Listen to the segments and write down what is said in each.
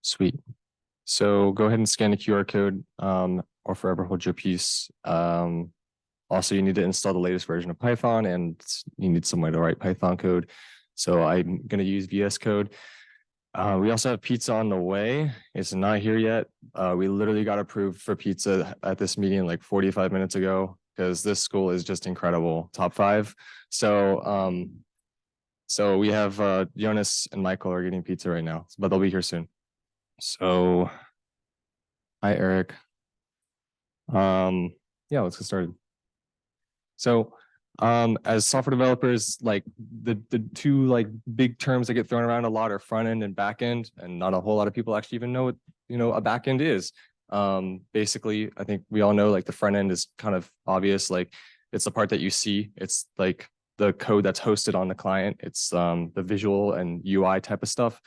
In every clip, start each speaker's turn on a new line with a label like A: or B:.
A: Sweet. So go ahead and scan the QR code or forever hold your peace. Also, you need to install the latest version of Python and you need some way to write Python code. So I'm going to use VS Code. We also have pizza on the way. It's not here yet. We literally got approved for pizza at this meeting like 45 minutes ago because this school is just incredible. Top 5. So we have Jonas and Michael are getting pizza right now, but they'll be here soon. So hi, Eric. Yeah, let's get started. So as software developers, like the two like big terms that get thrown around a lot are front end and back end, and not a whole lot of people actually even know what a back end is. Basically, I think we all know like the front end is kind of obvious, like it's the part that you see. It's like the code that's hosted on the client. It's the visual and UI type of stuff.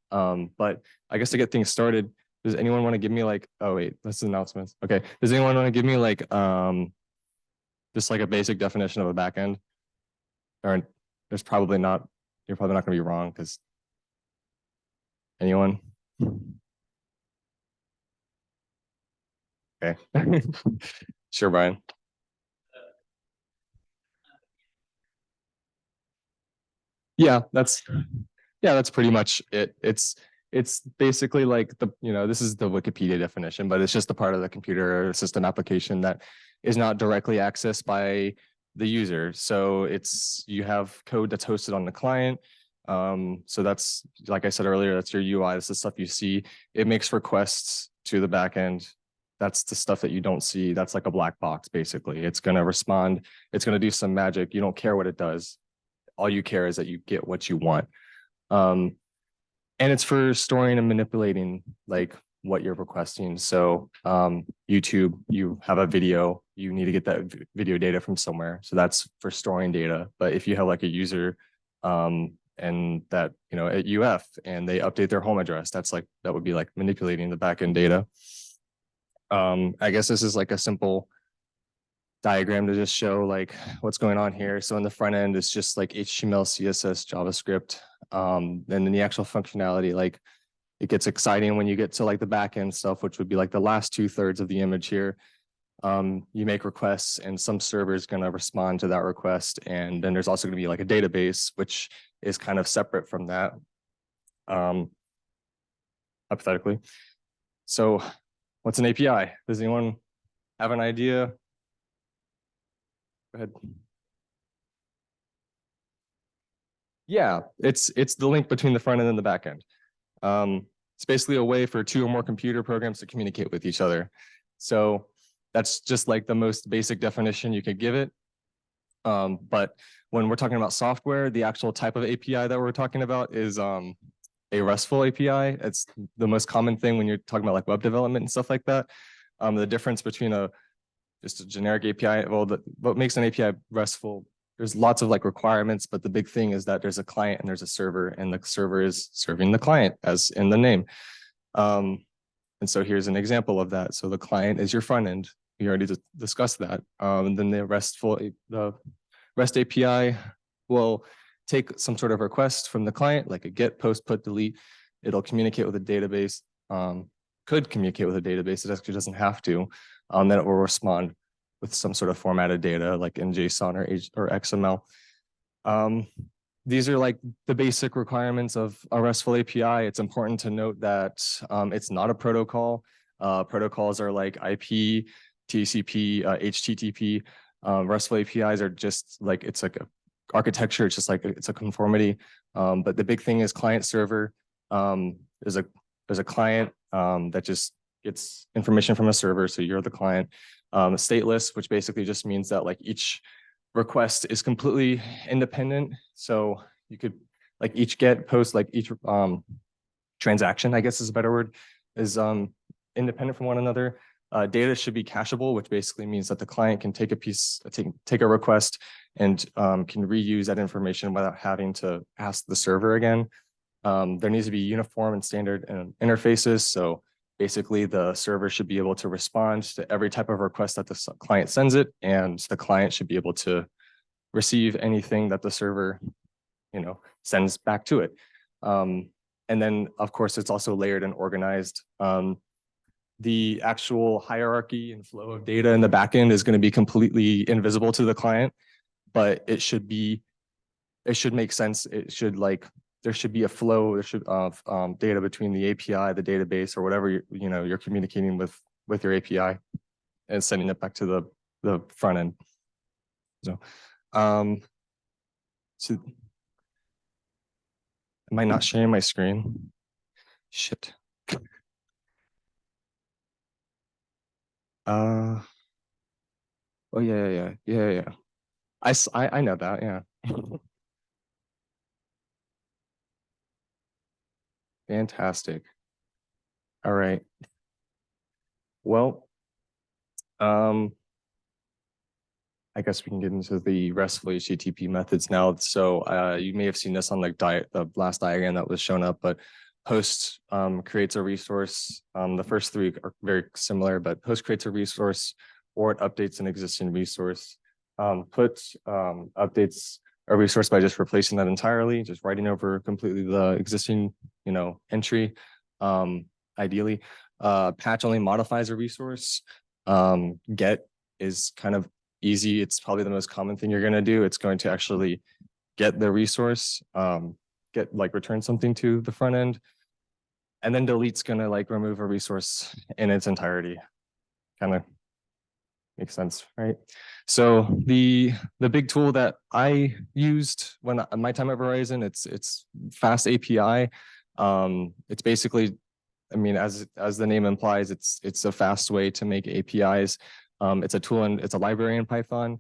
A: But I guess to get things started, does anyone want to give me like, oh wait, that's the announcements. Okay. Does anyone want to give me like just like a basic definition of a backend? Or there's probably not, you're probably not going to be wrong because anyone? Okay. Sure, Brian. Yeah, that's pretty much it. It's basically like this is the Wikipedia definition, but it's just a part of the computer system application that is not directly accessed by the user. So you have code that's hosted on the client. So that's, like I said earlier, that's your UI. That's the stuff you see. It makes requests to the backend. That's the stuff that you don't see. That's like a black box, basically. It's going to respond. It's going to do some magic. You don't care what it does. All you care is that you get what you want. And it's for storing and manipulating like what you're requesting. So YouTube, you have a video, you need to get that video data from somewhere. So that's for storing data. But if you have like a user and that, at UF and they update their home address, that would be like manipulating the backend data. I guess this is like a simple diagram to just show like what's going on here. So in the front end, it's just like HTML, CSS, JavaScript. And then the actual functionality, like it gets exciting when you get to like the back end stuff, which would be like the last 2/3 of the image here. You make requests and some server is going to respond to that request. And then there's also going to be like a database, which is kind of separate from that, hypothetically. So what's an API? Does anyone have an idea? Go ahead. Yeah, it's the link between the front end and the back end. It's basically a way for 2 or more computer programs to communicate with each other. So that's just like the most basic definition you could give it. But when we're talking about software, the actual type of API that we're talking about is a RESTful API. It's the most common thing when you're talking about like web development and stuff like that. The difference between just a generic API, well, what makes an API RESTful, there's lots of like requirements, but the big thing is that there's a client and there's a server, and the server is serving the client as in the name. And so here's an example of that. So the client is your front end. We already discussed that. And then the REST API will take some sort of request from the client, like a get, post, put, delete. It'll communicate with a database, could communicate with a database. It actually doesn't have to. Then it will respond with some sort of formatted data like in JSON or XML. These are like the basic requirements of a RESTful API. It's important to note that it's not a protocol. Protocols are like IP, TCP, HTTP. RESTful APIs are just like, it's like a architecture. It's just like, it's a conformity. But the big thing is client server. There's a client that just gets information from a server. So you're the client. Stateless, which basically just means that like each request is completely independent. So you could like each get, post, like each transaction, I guess is a better word, is independent from one another. Data should be cacheable, which basically means that the client can take a request and can reuse that information without having to ask the server again. There needs to be uniform and standard interfaces. So basically, the server should be able to respond to every type of request that the client sends it, and the client should be able to receive anything that the server, sends back to it. And then, of course, it's also layered and organized. The actual hierarchy and flow of data in the backend is going to be completely invisible to the client, but it should make sense. It should there should be a flow. There should of data between the API, the database, or whatever you're communicating with your API, and sending it back to the front end. So, so am I not sharing my screen? Shit. Oh yeah. I know that. Yeah. Fantastic. All right. Well, um, I guess we can get into the RESTful HTTP methods now. So you may have seen this on the last diagram that was shown up, but host creates a resource. The first three are very similar, but host creates a resource or it updates an existing resource. Put updates a resource by just replacing that entirely, just writing over completely the existing, entry. Ideally, patch only modifies a resource. Get is kind of easy. It's probably the most common thing you're going to do. It's going to actually get the resource, return something to the front end. And then delete's going to remove a resource in its entirety. Kind of makes sense, right? So the big tool that I used when my time at Verizon, it's FastAPI. It's basically, I mean, as the name implies, it's a fast way to make APIs. It's a tool and it's a library in Python.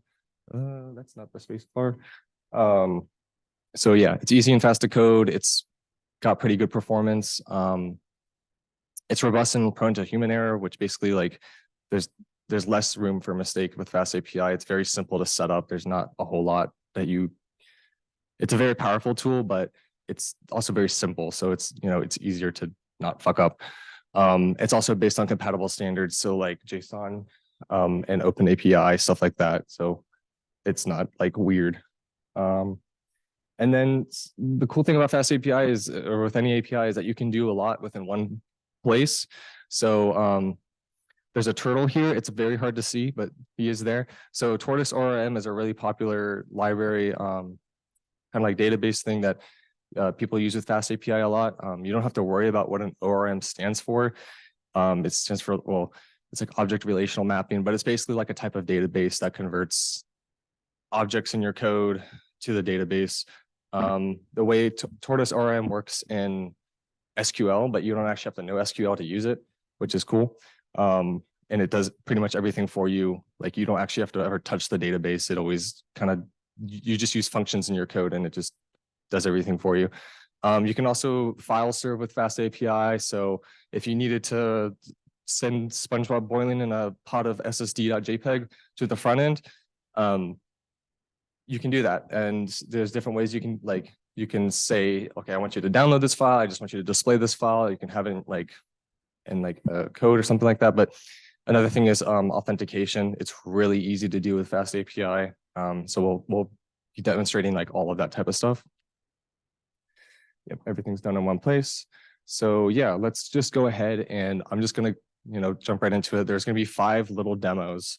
A: That's not the space bar. So yeah, it's easy and fast to code. It's got pretty good performance. It's robust and prone to human error, which basically there's less room for mistake with FastAPI. It's very simple to set up. There's not a whole lot that it's a very powerful tool, but it's also very simple. So it's easier to not fuck up. It's also based on compatible standards. So like JSON and OpenAPI, stuff like that. So it's not weird. And then the cool thing about FastAPI is, or with any API, is that you can do a lot within one place. So there's a turtle here. It's very hard to see, but he is there. So Tortoise ORM is a really popular library, kind of database thing that people use with FastAPI a lot. You don't have to worry about what an ORM stands for. It stands for, well, it's like object relational mapping, but it's basically like a type of database that converts objects in your code to the database. The way Tortoise ORM works in SQL, but you don't actually have to know SQL to use it, which is cool. And it does pretty much everything for you. Like you don't actually have to ever touch the database. It always you just use functions in your code and it just does everything for you. You can also file serve with FastAPI. So if you needed to send SpongeBob boiling in a pot of ssd.jpg to the front end, you can do that. And there's different ways you can say, okay, I want you to download this file. I just want you to display this file. You can have it in a code or something like that. But another thing is authentication. It's really easy to do with FastAPI. So we'll be demonstrating all of that type of stuff. Yep, everything's done in one place. So yeah, let's just go ahead and I'm just gonna jump right into it. There's gonna be 5 little demos.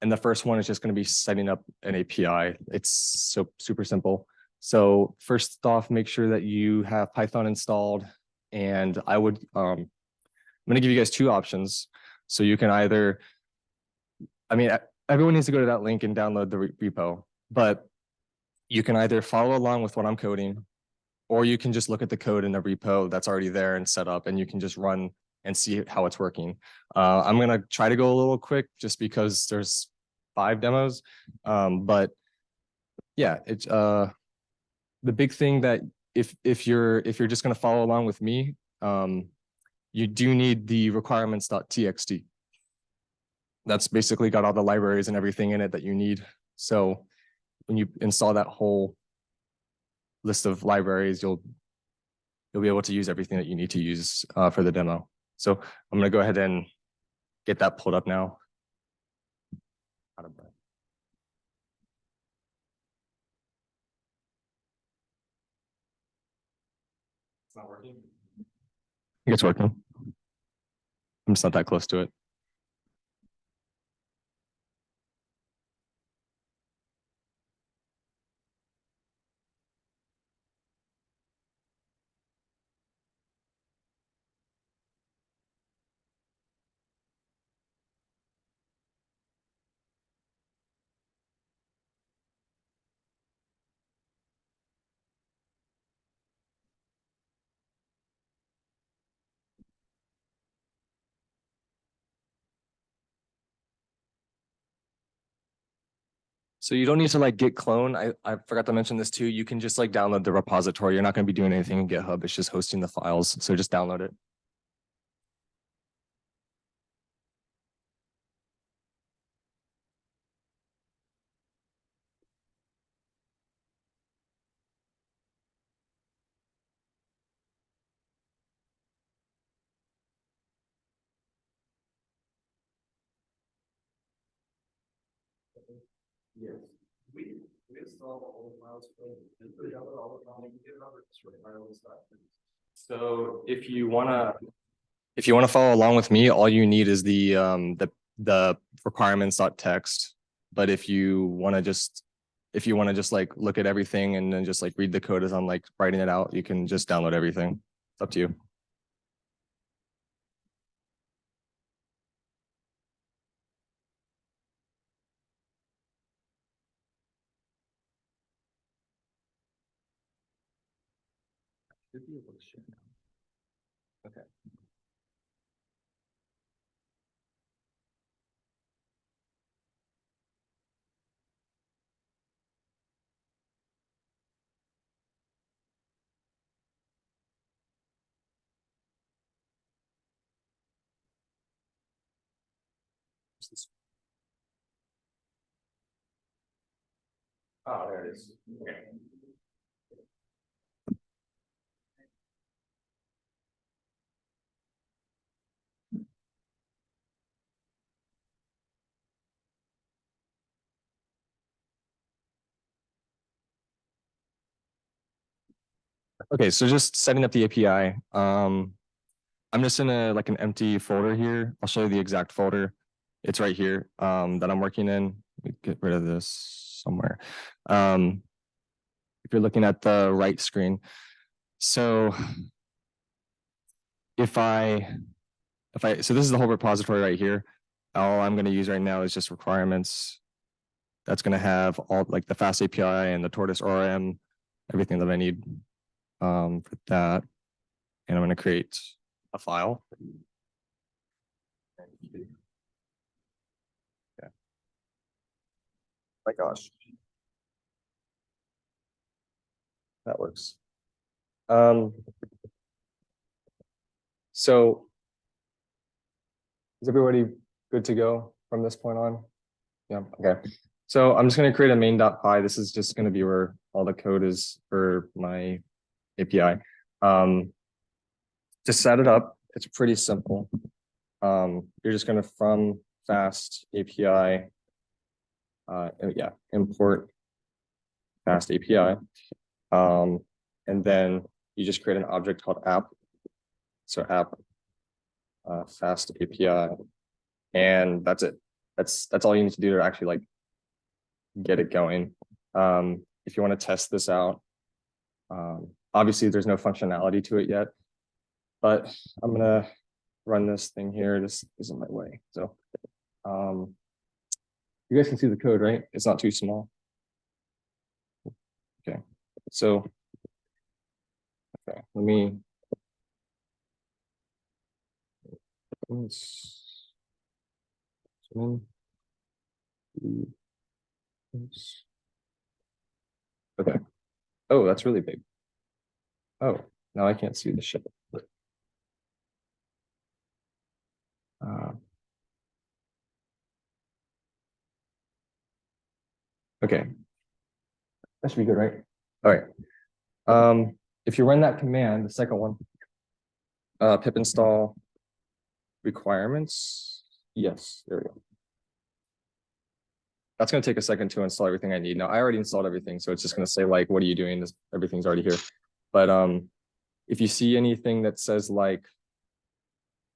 A: And the first one is just going to be setting up an API. It's so super simple. So first off, make sure that you have Python installed. And I'm going to give you guys 2 options. So you can either, everyone needs to go to that link and download the repo, but you can either follow along with what I'm coding, or you can just look at the code in the repo that's already there and set up, and you can just run and see how it's working. I'm going to try to go a little quick just because there's 5 demos. But yeah, it's the big thing that if you're just going to follow along with me, you do need the requirements.txt. That's basically got all the libraries and everything in it that you need. So when you install that whole list of libraries, you'll be able to use everything that you need to use for the demo. So I'm going to go ahead and get that pulled up now. Out of breath. It's not working. I think it's working. I'm just not that close to it. So you don't need to like git clone. I forgot to mention this too. You can just like download the repository. You're not going to be doing anything in GitHub. It's just hosting the files. So just download it. Yes. We install all the files and put it out all the time. So if you wanna follow along with me, all you need is the requirements.txt. But if you wanna just like look at everything and then just like read the code as I'm like writing it out, you can just download everything. It's up to you. Should be able to share now. Okay. Oh, there it is. Okay. Okay, so just setting up the API. I'm just in like an empty folder here. I'll show you the exact folder. It's right here that I'm working in. Let me get rid of this somewhere. If you're looking at the right screen. So so this is the whole repository right here. All I'm going to use right now is just requirements. That's going to have all like the FastAPI and the Tortoise ORM, everything that I need for that. And I'm going to create a file. Yeah. My gosh. That works. So is everybody good to go from this point on? Yeah, okay. So I'm just going to create a main.py. This is just going to be where all the code is for my API. To set it up, it's pretty simple. You're just going to from fast API, import fast API. And then you just create an object called app. So app fast API, and that's it. That's all you need to do to actually like get it going. If you want to test this out, obviously there's no functionality to it yet, but I'm gonna run this thing here. This isn't my way. So you guys can see the code, right? It's not too small. Okay, so okay, let me okay. Oh, that's really big. Oh, now I can't see the ship. Okay, that should be good, right? All right. If you run that command, the second one, pip install requirements. Yes, there we go. That's going to take a second to install everything I need. Now I already installed everything, so it's just going to say like, what are you doing? Everything's already here. But if you see anything that says like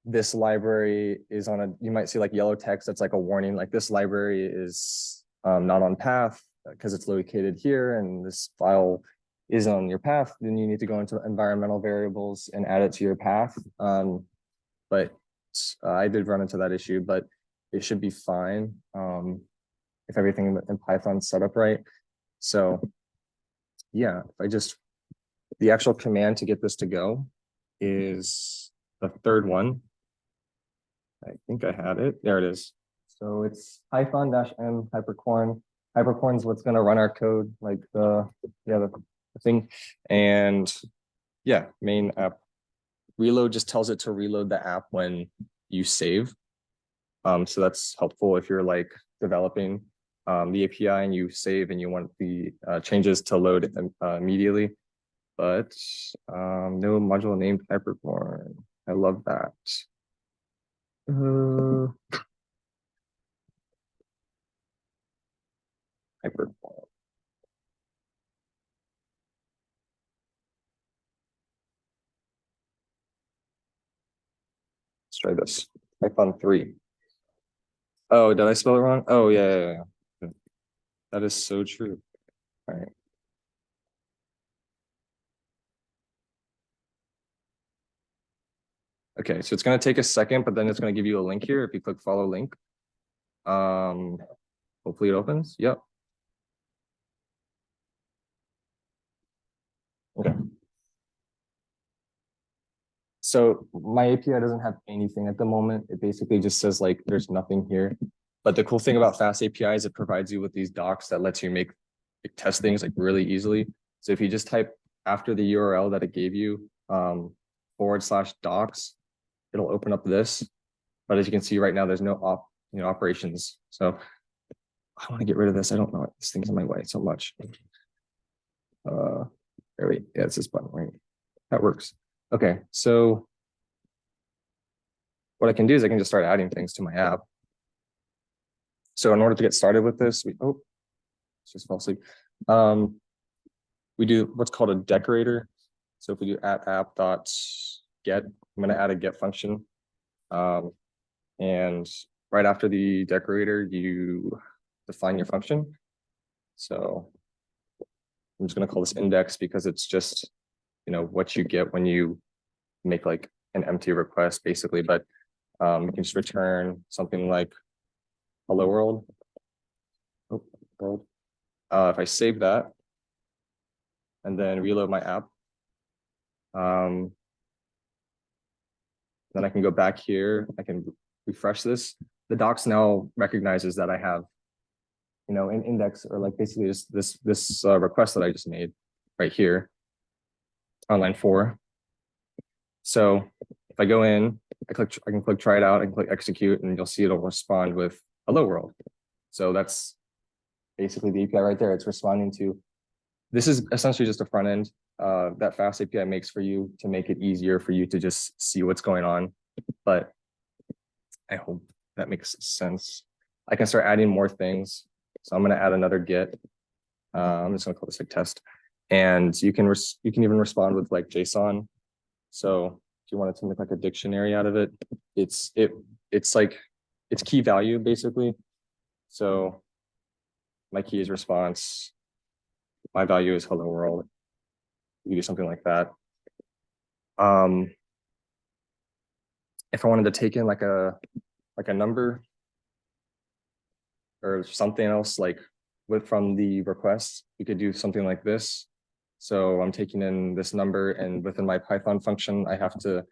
A: this library is on a, you might see like yellow text that's like a warning, like this library is not on path because it's located here and this file is on your path, then you need to go into environmental variables and add it to your path. But I did run into that issue, but it should be fine if everything in Python's set up right. So yeah, if I just, the actual command to get this to go is the third one. I think I had it. There it is. So it's Python-m hypercorn. Hypercorn is what's going to run our code, like the thing. And yeah, main app. Reload just tells it to reload the app when you save. So that's helpful if you're like developing the API and you save and you want the changes to load immediately. But no module named hypercorn. I love that. Hypercorn. Let's try this. Python 3. Oh, did I spell it wrong? Oh, yeah. That is so true. All right. Okay, so it's going to take a second, but then it's going to give you a link here. If you click follow link, hopefully it opens. Yep. Okay. So my API doesn't have anything at the moment. It basically just says like there's nothing here. But the cool thing about FastAPI is it provides you with these docs that lets you make test things like really easily. So if you just type after the URL that it gave you, /docs, it'll open up this. But as you can see right now, there's no operations. So I want to get rid of this. I don't know. This thing's in my way so much. There we, yeah, it's this button, right? That works. Okay, so what I can do is I can just start adding things to my app. So in order to get started with this, it's just fell asleep. We do what's called a decorator. So if we do app.get, I'm going to add a get function. And right after the decorator, you define your function. So I'm just going to call this index because it's just, what you get when you make like an empty request basically, but you can just return something like hello world. World. If I save that and then reload my app, then I can go back here. I can refresh this. The docs now recognizes that I have, an index or like basically this request that I just made right here on line 4. So if I go in, I can click try it out, I can click execute, and you'll see it'll respond with hello world. So that's basically the API right there. It's responding to, this is essentially just a front end that FastAPI makes for you to make it easier for you to just see what's going on. But I hope that makes sense. I can start adding more things. So I'm going to add another get. I'm just going to call this like test. And you can even respond with like JSON. So if you wanted to make like a dictionary out of it, it's like it's key value basically. So my key is response. My value is hello world. You do something like that. If I wanted to take in like a number or something else like from the request, you could do something like this. So I'm taking in this number, and within my Python function, I have to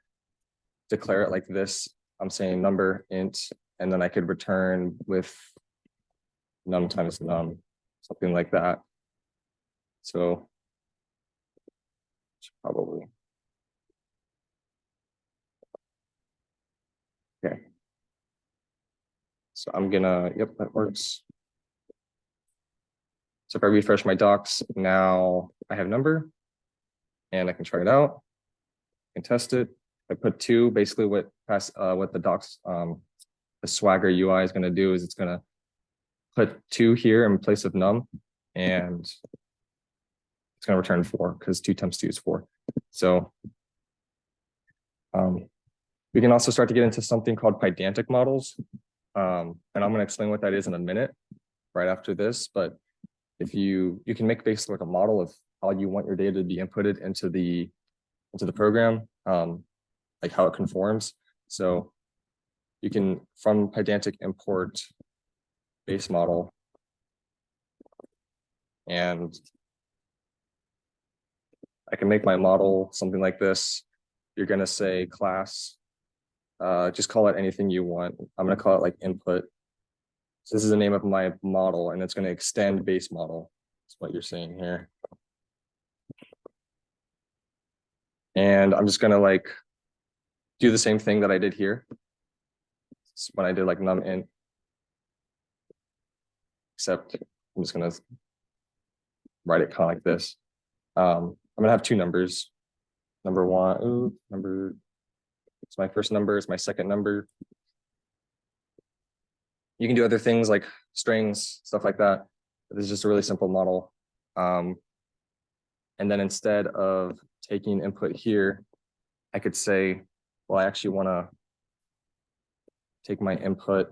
A: declare it like this. I'm saying number int, and then I could return with num times num, something like that. So probably. Okay. So I'm gonna, yep, that works. So if I refresh my docs, now I have number and I can try it out and test it. I put 2, basically what the docs, the Swagger UI is gonna do is it's gonna put 2 here in place of num, and it's gonna return 4 because 2 times 2 is 4. So We can also start to get into something called pedantic models. And I'm going to explain what that is in a minute, right after this. But if you can make basically like a model of how you want your data to be inputted into the program, like how it conforms. So you can, from pedantic, import base model, and I can make my model something like this. You're going to say class, just call it anything you want. I'm going to call it like input. So this is the name of my model, and it's going to extend base model. That's what you're seeing here. And I'm just going to like do the same thing that I did here when I did like num int, except I'm just going to write it kind of like this. I'm going to have two numbers. Number one, it's my first number, it's my second number. You can do other things like strings, stuff like that. This is just a really simple model. And then instead of taking input here, I could say, well, I actually want to take my input.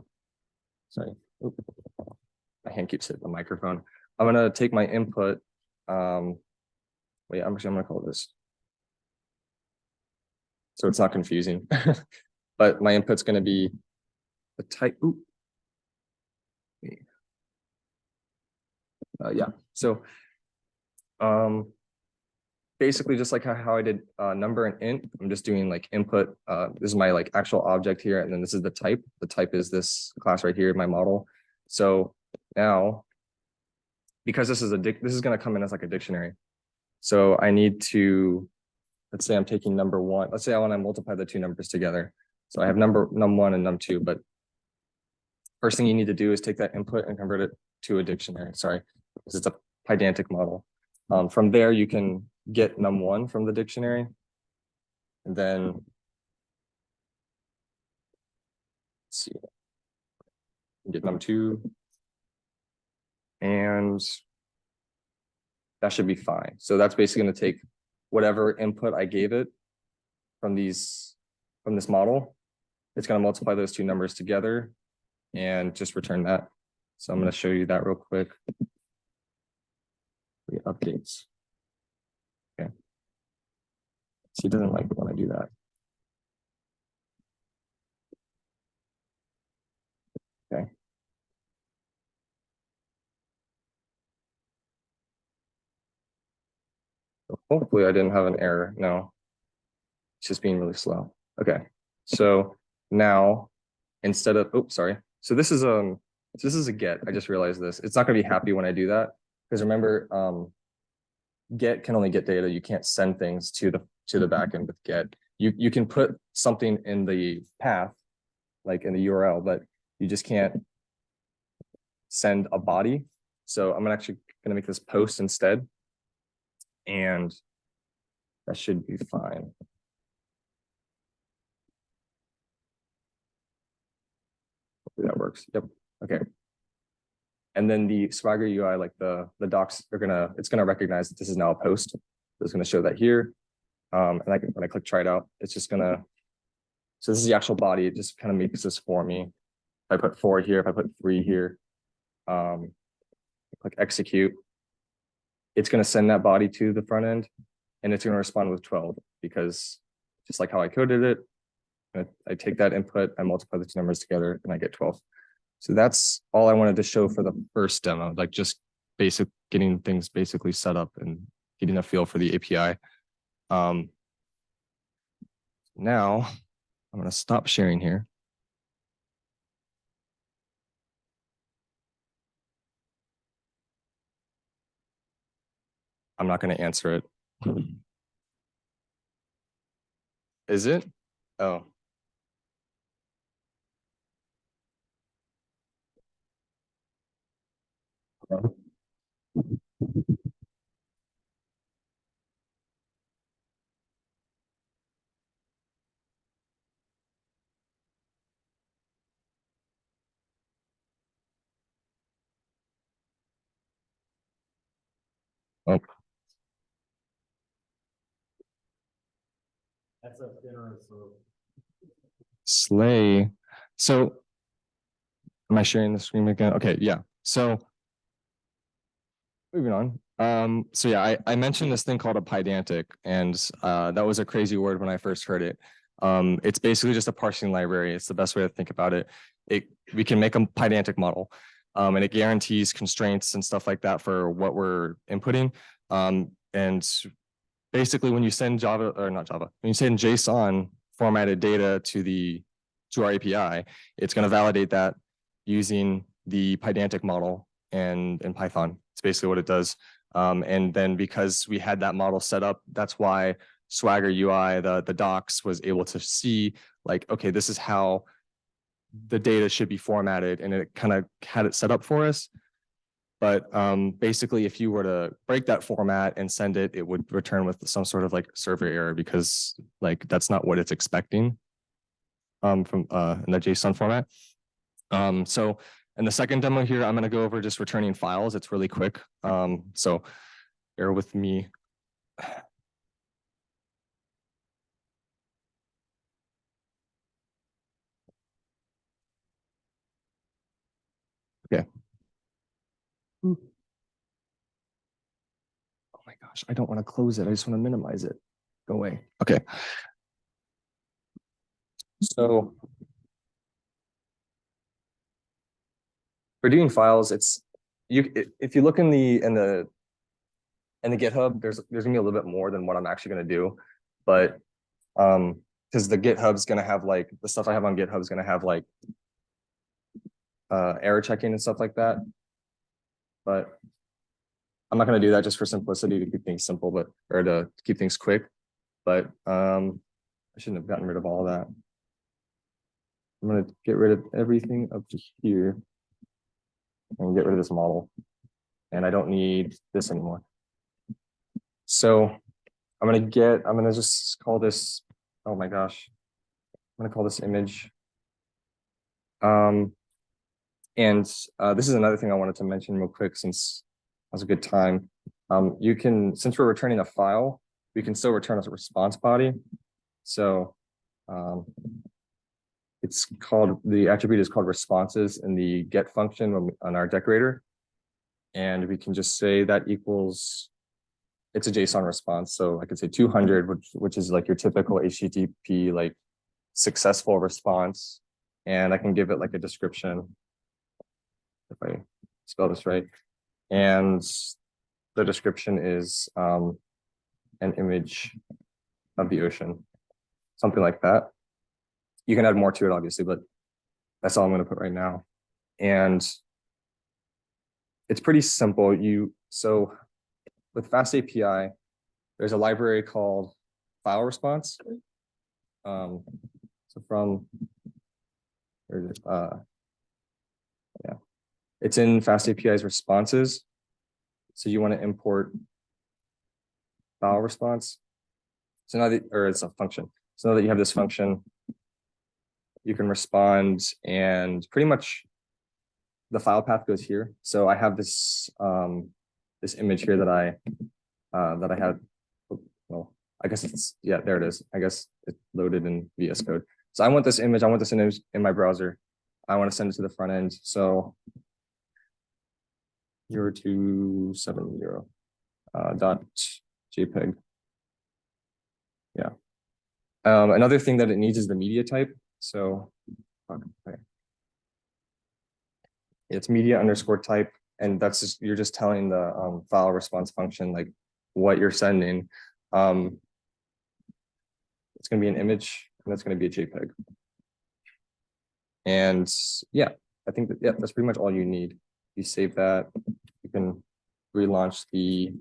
A: Sorry, my hand keeps hitting the microphone. I'm going to take my input. Wait, I'm going to call this, so it's not confusing. But my input's going to be the type. Yeah. So basically just like how I did number and int, I'm just doing like input. This is my like actual object here, and then this is the type. The type is this class right here, my model. So now, because this is going to come in as like a dictionary. So I need to, let's say I'm taking number one. Let's say I want to multiply the two numbers together. So I have num1 and num2, but first thing you need to do is take that input and convert it to a dictionary. Sorry, because it's a pedantic model. From there, you can get num1 from the dictionary, and then let's see, get num2, and that should be fine. So that's basically going to take whatever input I gave it from this model. It's going to multiply those two numbers together and just return that. So I'm going to show you that real quick. The updates. Okay. So it doesn't like when I do that. Okay. So hopefully I didn't have an error. No, it's just being really slow. Okay. So now instead of, oops, sorry. So this is a get. I just realized this. It's not going to be happy when I do that, because remember, get can only get data. You can't send things to the backend with get. You can put something in the path, like in the URL, but you just can't send a body. So I'm actually going to make this post instead, and that should be fine. Hopefully that works. Yep. Okay. And then the Swagger UI, like the docs it's gonna recognize that this is now a post. So it's gonna show that here. And when I click try it out, it's just gonna, so this is the actual body. It just kind of makes this for me. If I put 4 here, if I put 3 here, click execute, it's gonna send that body to the front end, and it's gonna respond with 12, because just like how I coded it, I take that input, I multiply the two numbers together, and I get 12. So that's all I wanted to show for the first demo, like just getting things basically set up and getting a feel for the API. Now I'm going to stop sharing here. I'm not going to answer it. Is it? Oh. Oh. Slay. So am I sharing the screen again? Okay, yeah. So moving on. So yeah, I mentioned this thing called a pydantic, and that was a crazy word when I first heard it. It's basically just a parsing library. It's the best way to think about it. We can make a pydantic model, and it guarantees constraints and stuff like that for what we're inputting. And basically, when you send Java or not Java, when you send JSON formatted data to our API, it's going to validate that using the pydantic model and in Python. It's basically what it does. And then because we had that model set up, that's why Swagger UI, the docs, was able to see like, okay, this is how the data should be formatted, and it kind of had it set up for us. But basically, if you were to break that format and send it, it would return with some sort of like server error because like that's not what it's expecting from in the JSON format. So in the second demo here, I'm going to go over just returning files. It's really quick. So bear with me. Okay. Oh my gosh, I don't want to close it. I just want to minimize it. Go away. Okay. So for doing files, it's if you look in the GitHub, there's gonna be a little bit more than what I'm actually gonna do, but because the GitHub's gonna have like the stuff I have on GitHub is gonna have like error checking and stuff like that. But I'm not gonna do that just for simplicity to keep things simple, but or to keep things quick. But I shouldn't have gotten rid of all that. I'm gonna get rid of everything up to here and get rid of this model. And I don't need this anymore. So I'm gonna just call this, oh my gosh, I'm gonna call this image. And this is another thing I wanted to mention real quick since that was a good time. You can, since we're returning a file, we can still return as a response body. So it's called, the attribute is called responses in the get function on our decorator. And we can just say that equals, it's a JSON response. So I could say 200, which is like your typical HTTP, like successful response. And I can give it like a description, if I spell this right. And the description is an image of the ocean, something like that. You can add more to it, obviously, but that's all I'm going to put right now. And it's pretty simple. So with FastAPI, there's a library called file response. So from yeah, it's in FastAPI's responses. So you want to import file response. So now that, or it's a function. So now that you have this function, you can respond, and pretty much the file path goes here. So I have this this image here that I had. Well, I guess it's, yeah, there it is. I guess it's loaded in VS Code. So I want this image. I want this image in my browser. I want to send it to the front end. So 0270 dot JPEG. Yeah. Another thing that it needs is the media type. So okay. It's media underscore type, and that's just, you're just telling the file response function like what you're sending. It's going to be an image, and that's going to be a JPEG. And yeah, I think that, yeah, that's pretty much all you need. You save that, you can relaunch the,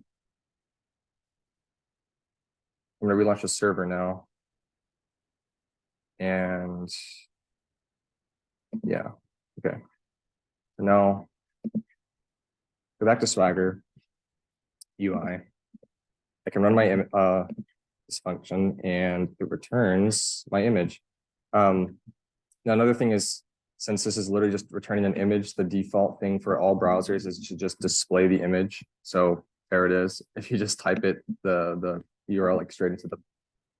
A: I'm going to relaunch the server now. And yeah, okay. So now go back to Swagger UI. I can run my this function and it returns my image. Now another thing is, since this is literally just returning an image, the default thing for all browsers is to just display the image. So there it is. If you just type it, the URL like straight into the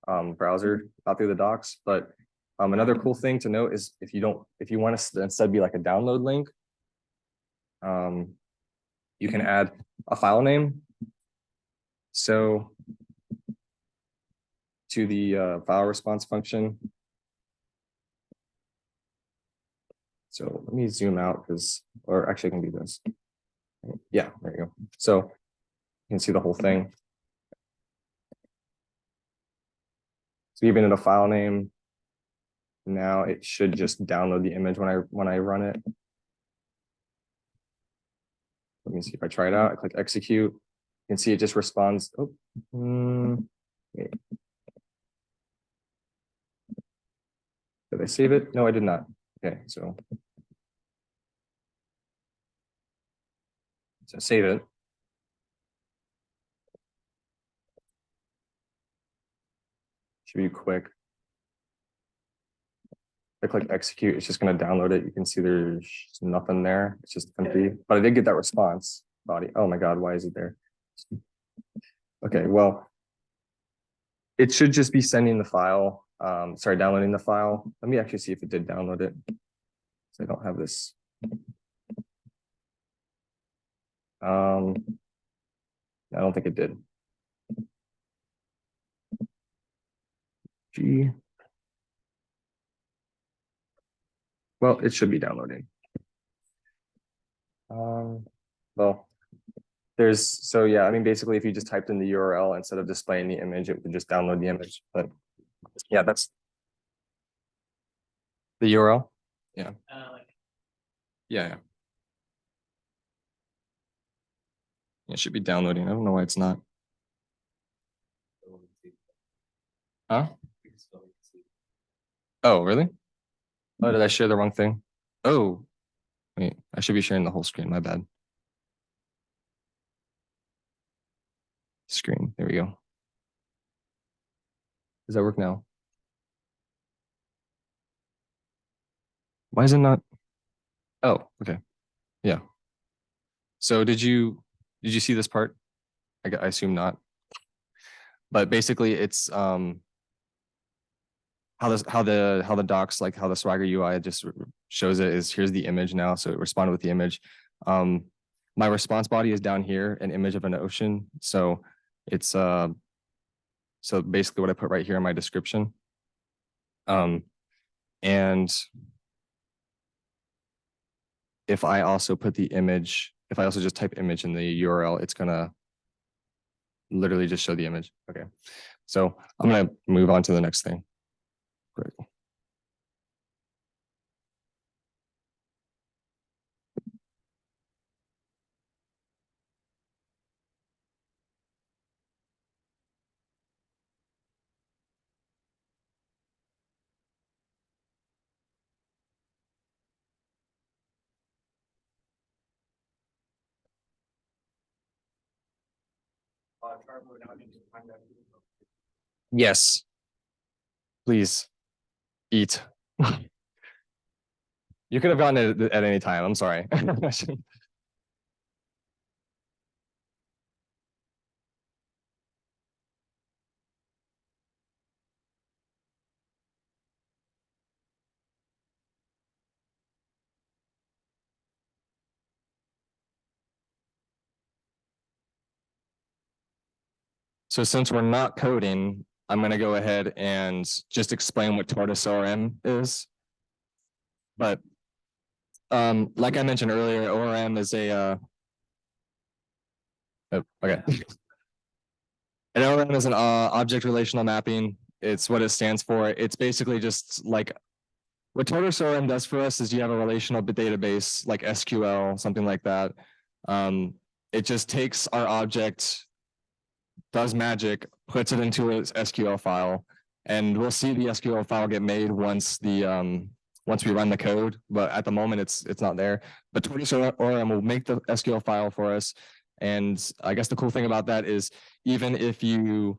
A: browser, not through the docs. But another cool thing to note is if you want to instead be like a download link, you can add a file name. So to the file response function. So let me zoom out or actually I can do this. Yeah, there you go. So you can see the whole thing. So even in a file name, now it should just download the image when I run it. Let me see if I try it out. I click execute. You can see it just responds. Oh, wait. Did I save it? No, I did not. Okay, so save it. Should be quick. I click execute, it's just going to download it. You can see there's nothing there. It's just empty, but I did get that response body. Oh my God, why is it there? Okay, well, it should just be sending the file. Downloading the file. Let me actually see if it did download it. So I don't have this. I don't think it did. G. Well, it should be downloading. Well, I mean, basically, if you just typed in the URL instead of displaying the image, it would just download the image. But yeah, that's the URL. Yeah. Yeah. It should be downloading. I don't know why it's not. Huh? Oh, really? Oh, did I share the wrong thing? Oh, wait, I should be sharing the whole screen. My bad. Screen. There we go. Does that work now? Why is it not? Oh, okay. Yeah. So did you see this part? I assume not. But basically, it's how the docs, like how the Swagger UI just shows it is here's the image now. So it responded with the image. My response body is down here, an image of an ocean. So it's so basically what I put right here in my description. And if I also put the image, if I also just type image in the URL, it's gonna literally just show the image. Okay. So I'm gonna move on to the next thing. Great. Yes, please eat. You could have gotten it at any time. I'm sorry. So since we're not coding, I'm going to go ahead and just explain what Tortoise ORM is. But like I mentioned earlier, ORM is a okay. An ORM is an object relational mapping. It's what it stands for. It's basically just like what Tortoise ORM does for us is you have a relational database like SQL, something like that. It just takes our object, does magic, puts it into its SQL file, and we'll see the SQL file get made once we run the code. But at the moment, it's not there. But Tortoise ORM will make the SQL file for us. And I guess the cool thing about that is even if you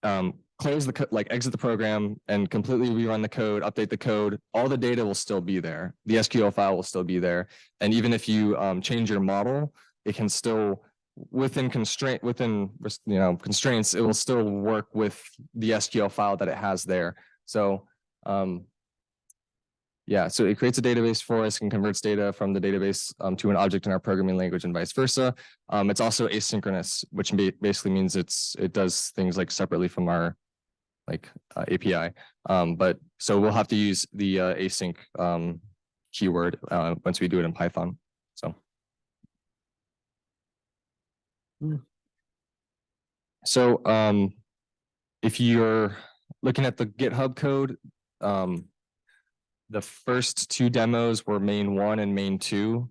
A: close exit the program and completely rerun the code, update the code, all the data will still be there. The SQL file will still be there. And even if you change your model, it can still within constraints, it will still work with the SQL file that it has there. So yeah, so it creates a database for us and converts data from the database to an object in our programming language and vice versa. It's also asynchronous, which basically means it does things like separately from our API. But so we'll have to use the async keyword once we do it in Python. So if you're looking at the GitHub code, the first two demos were main 1 and main 2.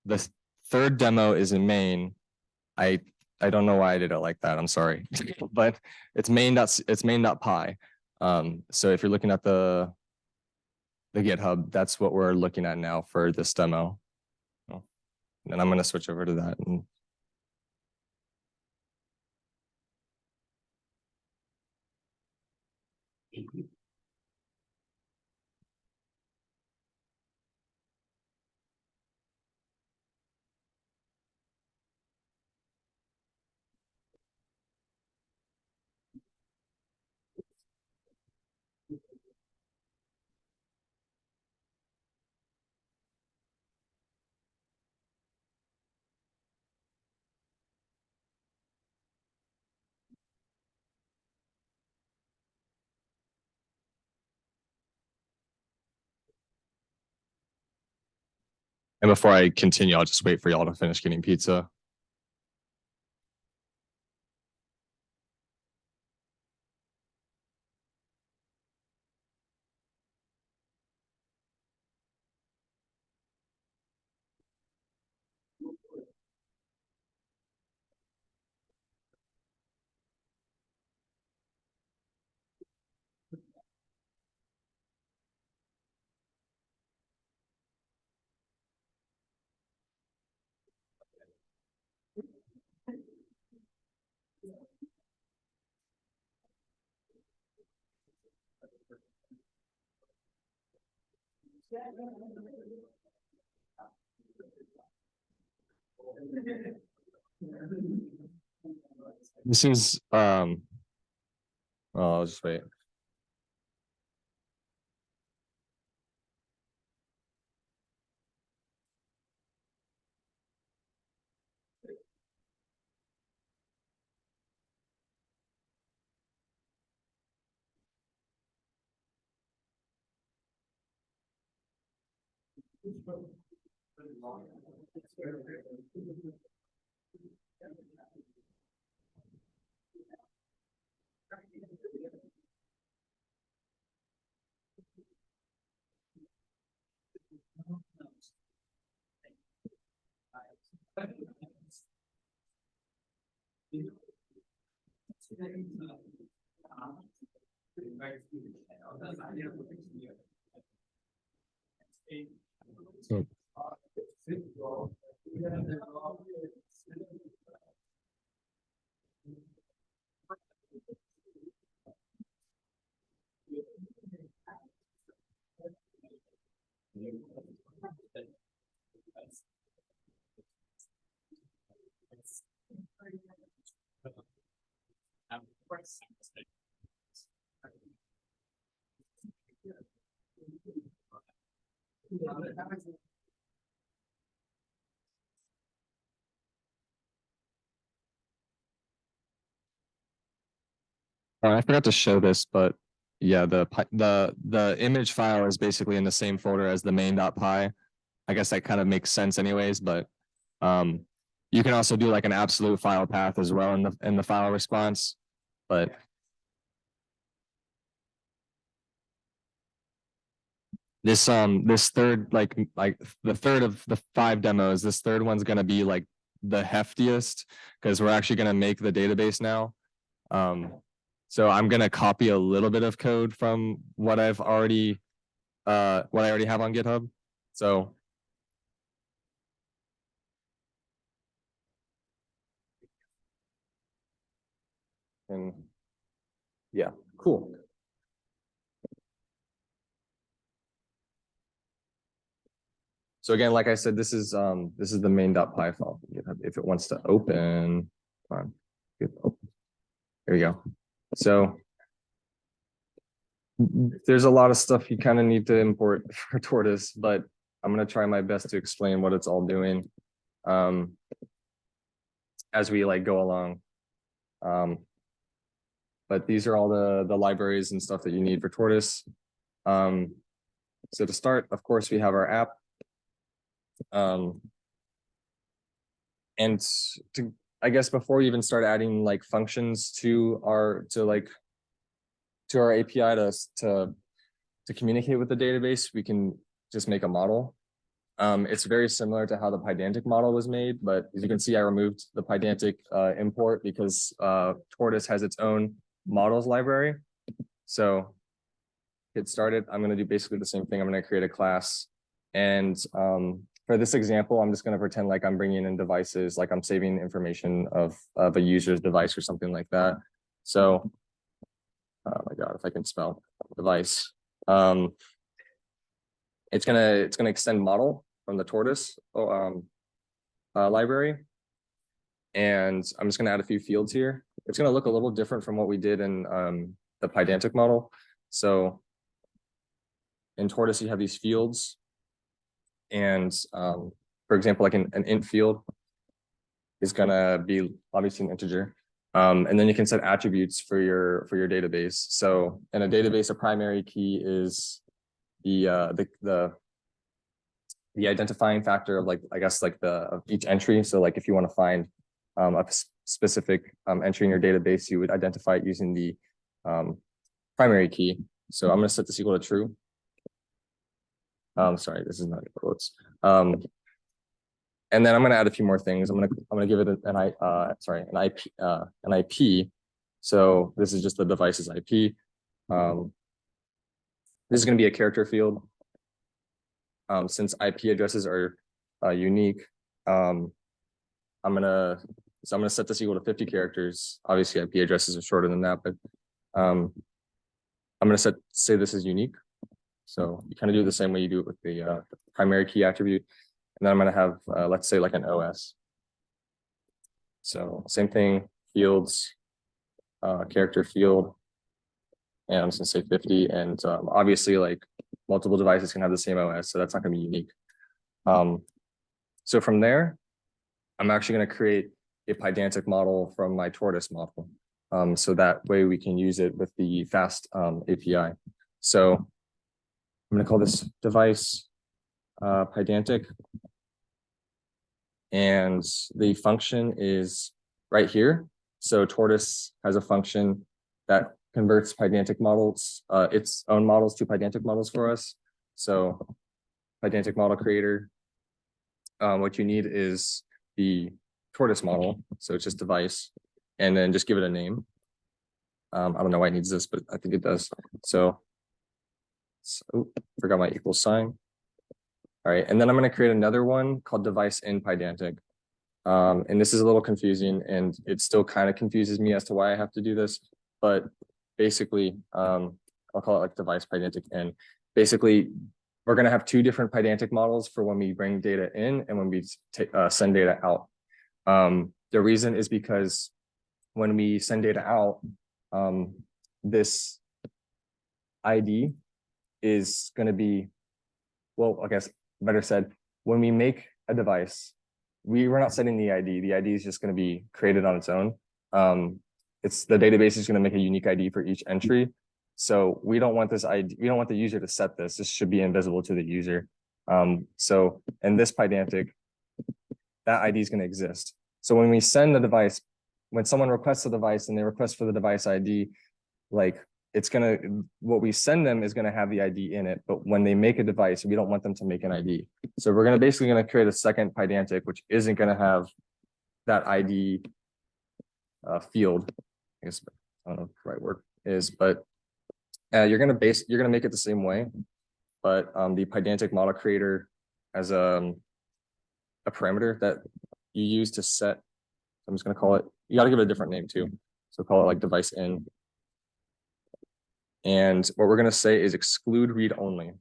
A: The third demo is in main. I don't know why I did it like that. I'm sorry, but it's main.py. So if you're looking at the GitHub, that's what we're looking at now for this demo. And I'm going to switch over to that. And before I continue, I'll just wait for y'all to finish getting pizza. This is oh, I'll just wait. So, I forgot to show this, but yeah, the image file is basically in the same folder as the main.py. I guess that kind of makes sense anyways, but you can also do like an absolute file path as well in the file response. But this third like the third of the 5 demos, this third one's gonna be like the heftiest because we're actually gonna make the database now. So I'm gonna copy a little bit of code from what I already have on GitHub. So and yeah, cool. So again, like I said, this is the main.py file. If it wants to open, come on. There you go. So there's a lot of stuff you kind of need to import for Tortoise, but I'm going to try my best to explain what it's all doing as we like go along. But these are all the libraries and stuff that you need for Tortoise. So to start, of course, we have our app. And to, I guess before we even start adding like functions to our API to communicate with the database, we can just make a model. It's very similar to how the Pydantic model was made, but as you can see, I removed the Pydantic import because Tortoise has its own models library. So get started. I'm going to do basically the same thing. I'm going to create a class. And for this example, I'm just going to pretend like I'm bringing in devices, like I'm saving information of a user's device or something like that. So, oh my God, if I can spell device. It's gonna extend model from the Tortoise library. And I'm just gonna add a few fields here. It's gonna look a little different from what we did in the Pydantic model. So in Tortoise, you have these fields. And for example, like an int field is gonna be obviously an integer. And then you can set attributes for your database. So in a database, a primary key is the identifying factor of like, I guess like of each entry. So like if you want to find a specific entry in your database, you would identify it using the primary key. So I'm going to set this equal to true. Sorry, this is not quotes. And then I'm going to add a few more things. I'm going to give it an IP. So this is just the device's IP. This is going to be a character field. Since IP addresses are unique, I'm gonna set this equal to 50 characters. Obviously, IP addresses are shorter than that, but I'm gonna say this is unique. So you kind of do it the same way you do it with the primary key attribute, and then I'm gonna have let's say like an OS. So same thing, fields, character field, and I'm just gonna say 50. And obviously, like multiple devices can have the same OS, so that's not gonna be unique. So from there, I'm actually going to create a Pydantic model from my Tortoise model. So that way we can use it with the FastAPI. So I'm going to call this device Pydantic. And the function is right here. So Tortoise has a function that converts Pydantic models, its own models to Pydantic models for us. So Pydantic model creator. What you need is the Tortoise model. So it's just device, and then just give it a name. I don't know why it needs this, but I think it does. So forgot my equal sign. All right, and then I'm going to create another one called device in Pydantic. And this is a little confusing, and it still kind of confuses me as to why I have to do this. But basically, I'll call it like device Pydantic in. Basically, we're going to have two different Pydantic models for when we bring data in and when we send data out. The reason is because when we send data out, this ID is going to be, well, I guess better said, when we make a device, we're not setting the ID. The ID is just going to be created on its own. It's the database is going to make a unique ID for each entry. So we don't want this ID. We don't want the user to set this. This should be invisible to the user. So in this Pydantic, that ID is going to exist. So when we send the device, when someone requests a device and they request for the device ID, like it's gonna, what we send them is gonna have the ID in it. But when they make a device, we don't want them to make an ID. So we're basically gonna create a second Pydantic, which isn't gonna have that ID field. I guess I don't know what the right word is, but you're gonna make it the same way, but the Pydantic model creator has a parameter that you use to set. I'm just gonna call it. You got to give it a different name too. So call it like device in. And what we're gonna say is exclude read only.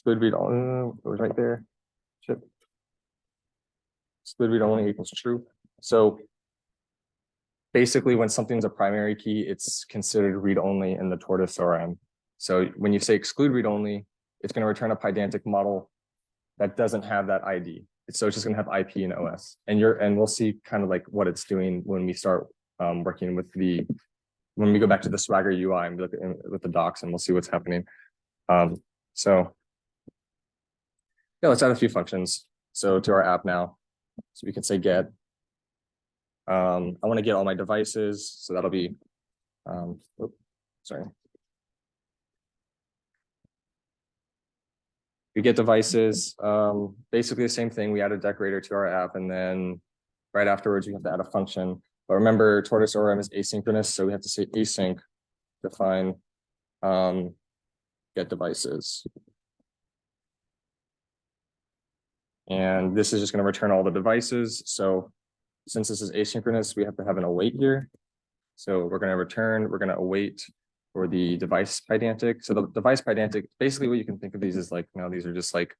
A: exclude read only, it was right there. Shit. Exclude read only equals true. So basically when something's a primary key, it's considered read only in the Tortoise ORM. So when you say exclude read only, it's going to return a Pydantic model that doesn't have that ID. So it's just going to have IP and OS. And we'll see kind of like what it's doing when we start working with when we go back to the Swagger UI and look with the docs, and we'll see what's happening. So yeah, let's add a few functions. So to our app now, so we can say get. I want to get all my devices, so that'll be, sorry. We get devices, basically the same thing. We add a decorator to our app, and then right afterwards, we have to add a function. But remember, Tortoise ORM is asynchronous, so we have to say async define get devices. And this is just going to return all the devices. So since this is asynchronous, we have to have an await here. So we're going to await for the device Pydantic. So the device Pydantic, basically what you can think of these as like, now these are just like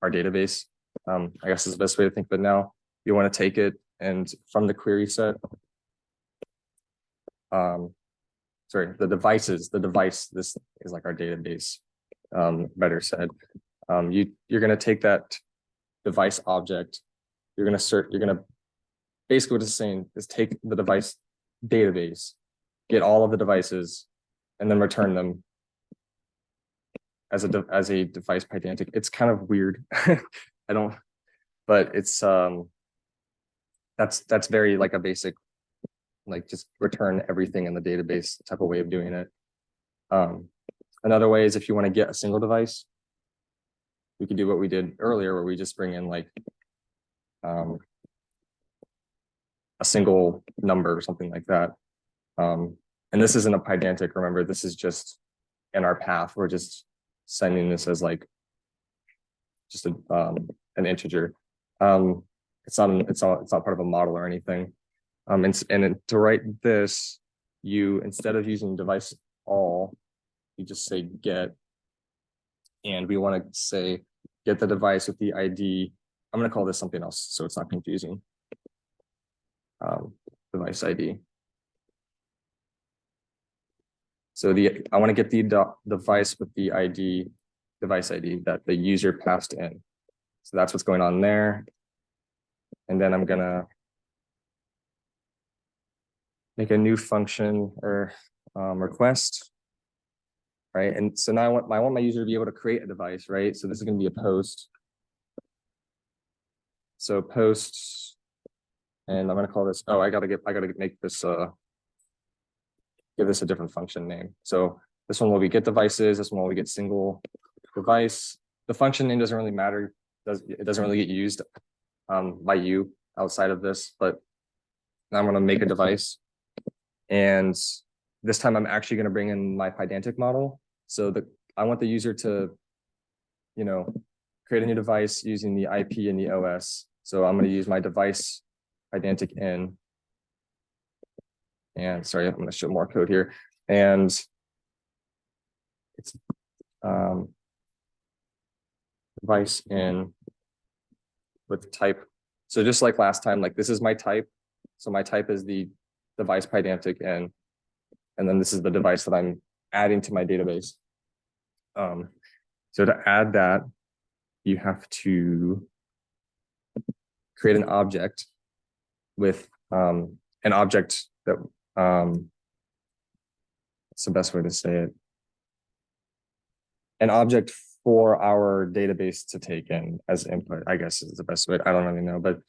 A: our database. I guess is the best way to think of it now. You want to take it and from the query set, the device, this is like our database, better said. You're going to take that device object, you're going to basically what it's saying is take the device database, get all of the devices, and then return them as a device Pydantic. It's kind of weird. But it's that's very like a basic, like just return everything in the database type of way of doing it. Another way is if you want to get a single device, we could do what we did earlier where we just bring in like a single number or something like that. And this isn't a Pydantic, remember, this is just in our path. We're just sending this as like just an integer. It's not part of a model or anything. And to write this, you, instead of using device all, you just say get, and we want to say get the device with the ID. I'm going to call this something else so it's not confusing. Device ID. So I want to get the device with the ID, device ID that the user passed in. So that's what's going on there. And then I'm gonna make a new function or request, right? And so now I want my user to be able to create a device, right? So this is going to be a post. So post, and I'm going to call this. Oh, I gotta make this give this a different function name. So this one will be get devices. This one will be get single device. The function name doesn't really matter. It doesn't really get used by you outside of this, but now I'm going to make a device. And this time I'm actually going to bring in my Pydantic model. So I want the user to, create a new device using the IP and the OS. So I'm going to use my device Pydantic in. And sorry, I'm going to show more code here. And it's device in with type. So just like last time, like this is my type. So my type is the device Pydantic in, and then this is the device that I'm adding to my database. So to add that, you have to create an object with an object that what's the best way to say it? An object for our database to take in as input, I guess is the best way. I don't really know, but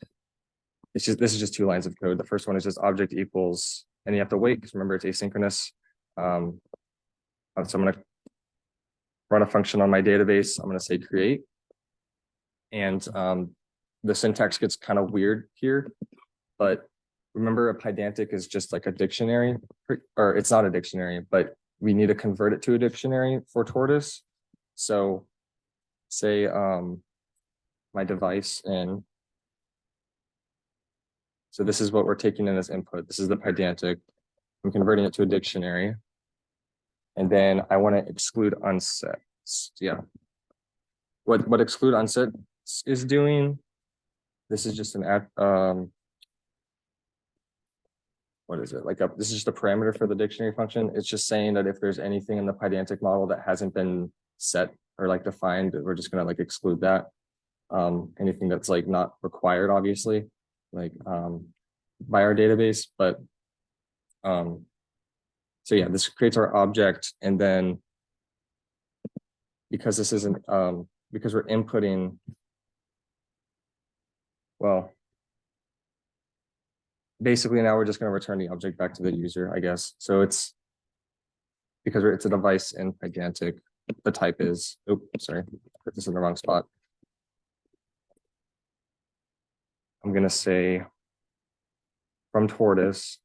A: this is just 2 lines of code. The first one is just object equals, and you have to wait because remember it's asynchronous. So I'm going to run a function on my database. I'm going to say create, and the syntax gets kind of weird here, but remember a Pydantic is just like a dictionary, or it's not a dictionary, but we need to convert it to a dictionary for Tortoise. So say my device in. So this is what we're taking in as input. This is the Pydantic. I'm converting it to a dictionary. And then I want to exclude unsets. Yeah. what exclude unset is doing, this is just an what is it? This is just a parameter for the dictionary function. It's just saying that if there's anything in the pydantic model that hasn't been set or like defined, we're just gonna like exclude that. Anything that's like not required, obviously, like by our database, but so yeah, this creates our object, and then because this isn't because we're inputting, well, basically now we're just going to return the object back to the user, I guess. So it's because it's a device in Pydantic. The type is, oh, sorry, put this in the wrong spot. I'm going to say from Tortoise.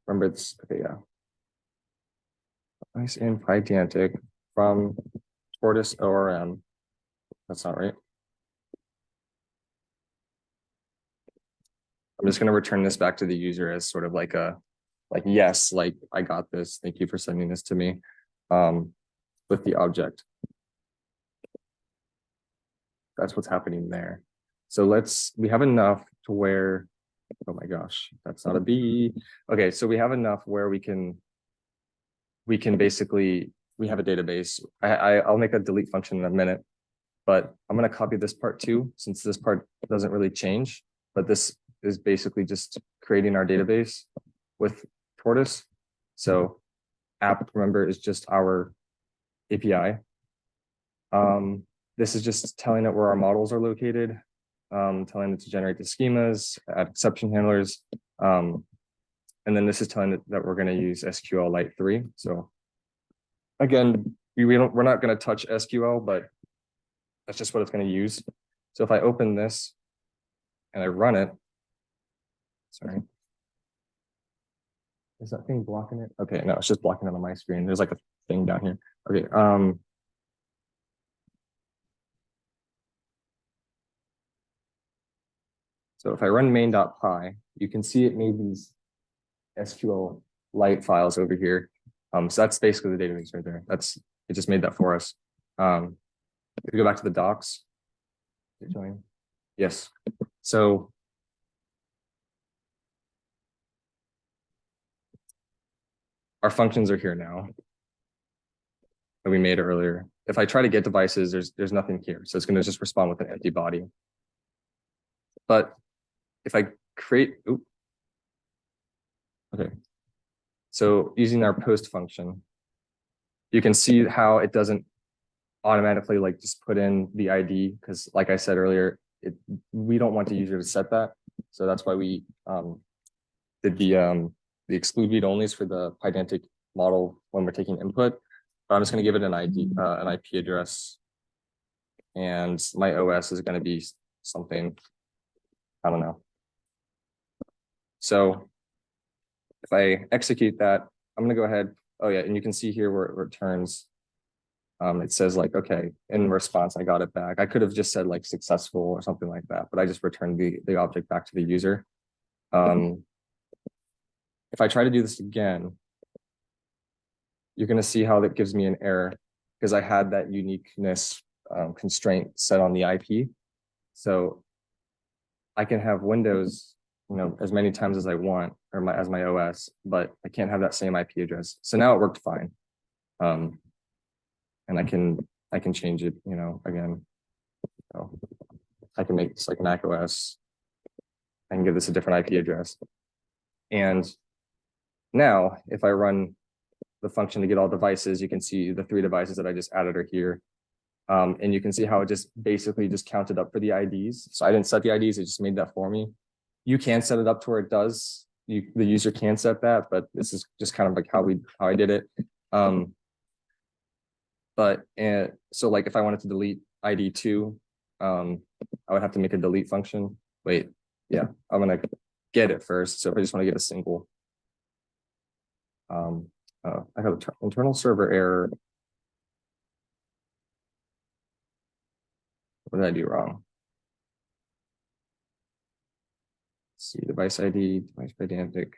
A: Remember this, okay, yeah. Device in Pydantic from Tortoise ORM. That's not right. I'm just going to return this back to the user as sort of like a, like, yes, like I got this. Thank you for sending this to me with the object. That's what's happening there. So we have enough to where, oh my gosh, that's not a B. Okay, so we have enough where we can basically, we have a database. I'll make a delete function in a minute, but I'm going to copy this part too, since this part doesn't really change, but this is basically just creating our database with Tortoise. So app, remember, is just our API. This is just telling it where our models are located, telling it to generate the schemas, add exception handlers. And then this is telling it that we're going to use SQLite 3. So again, we're not going to touch SQL, but that's just what it's going to use. So if I open this and I run it, sorry. Is that thing blocking it? Okay, no, it's just blocking it on my screen. There's like a thing down here. Okay. So if I run main.py, you can see it made these SQLite files over here. So that's basically the database right there. It just made that for us. If we go back to the docs, yes. So our functions are here now that we made earlier. If I try to get devices, there's nothing here. So it's going to just respond with an empty body. But if I create, okay. So using our post function, you can see how it doesn't automatically like just put in the ID, because like I said earlier, we don't want the user to set that. So that's why we did the exclude read onlys for the Pydantic model when we're taking input. But I'm just going to give it an ID, an IP address, and my OS is going to be something, I don't know. So if I execute that, I'm going to go ahead. Oh yeah, and you can see here where it returns. It says like, okay, in response, I got it back. I could have just said like successful or something like that, but I just returned the object back to the user. If I try to do this again, you're going to see how that gives me an error because I had that uniqueness constraint set on the IP. So I can have Windows, as many times as I want, or as my OS, but I can't have that same IP address. So now it worked fine. And I can change it, again. So I can make this like Mac OS. I can give this a different IP address. And now if I run the function to get all devices, you can see the 3 devices that I just added are here. And you can see how it just basically just counted up for the IDs. So I didn't set the IDs, it just made that for me. You can set it up to where it does. The user can set that, but this is just kind of like how I did it. So like if I wanted to delete ID 2, I would have to make a delete function. Wait, yeah, I'm gonna get it first. So if I just want to get a single, I have an internal server error. What did I do wrong? Let's see, device ID, device Pydantic.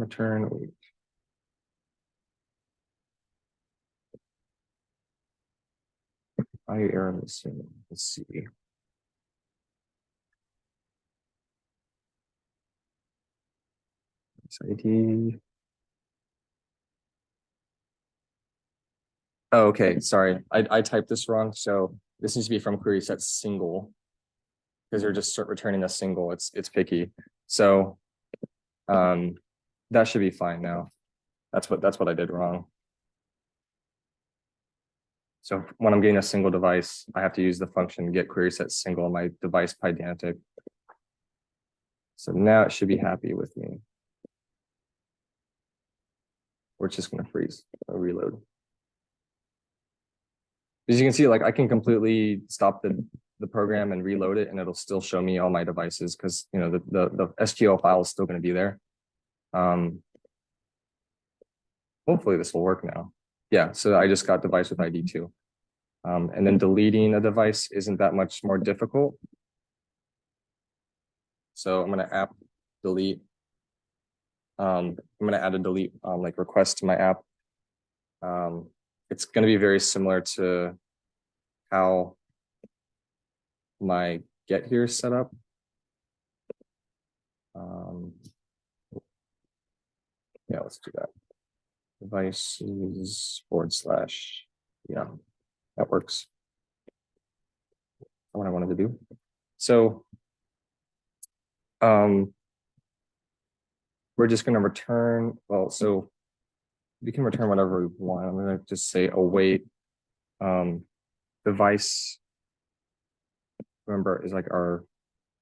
A: return. I error missing. Let's see. ID. Oh, okay. Sorry, I typed this wrong. So this needs to be from query set single because you're just returning a single. It's picky. So that should be fine now. That's what I did wrong. So when I'm getting a single device, I have to use the function get query set single on my device pydantic. So now it should be happy with me. We're just going to freeze a reload. As you can see, like I can completely stop the program and reload it, and it'll still show me all my devices because you know the SQL file is still going to be there. Hopefully this will work now. Yeah, so I just got device with ID 2. And then deleting a device isn't that much more difficult. So I'm going to app delete. I'm going to add a delete like request to my app. It's going to be very similar to how my get here is set up. Yeah, let's do that. Devices / yeah, that works. What I wanted to do. So we're just going to return, well, so we can return whatever we want. I'm going to just say await device. Remember, is like our,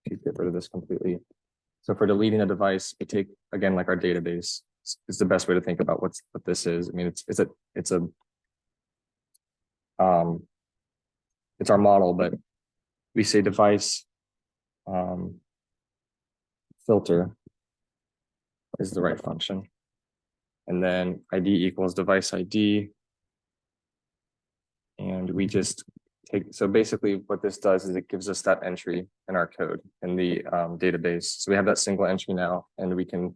A: get rid of this completely. So for deleting a device, we take again like our database is the best way to think about what this is. I mean, it's our model, but we say device filter is the right function. And then ID equals device ID. And we just take, so basically what this does is it gives us that entry in our code in the database. So we have that single entry now, and we can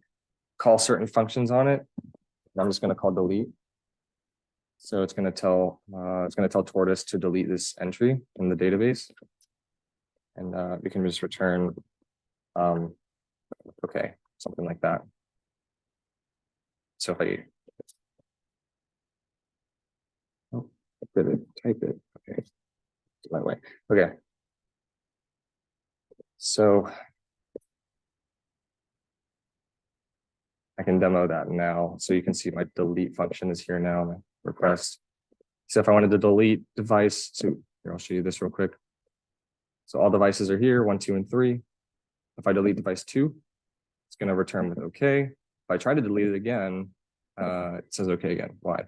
A: call certain functions on it. I'm just going to call delete. So it's going to tell Tortoise to delete this entry in the database. And we can just return, okay, something like that. So if I type it, okay, my way. Okay. So I can demo that now. So you can see my delete function is here now, my request. So if I wanted to delete device, so here, I'll show you this real quick. So all devices are here, 1, 2, and 3. If I delete device 2, it's going to return with okay. If I try to delete it again, it says okay again. Why?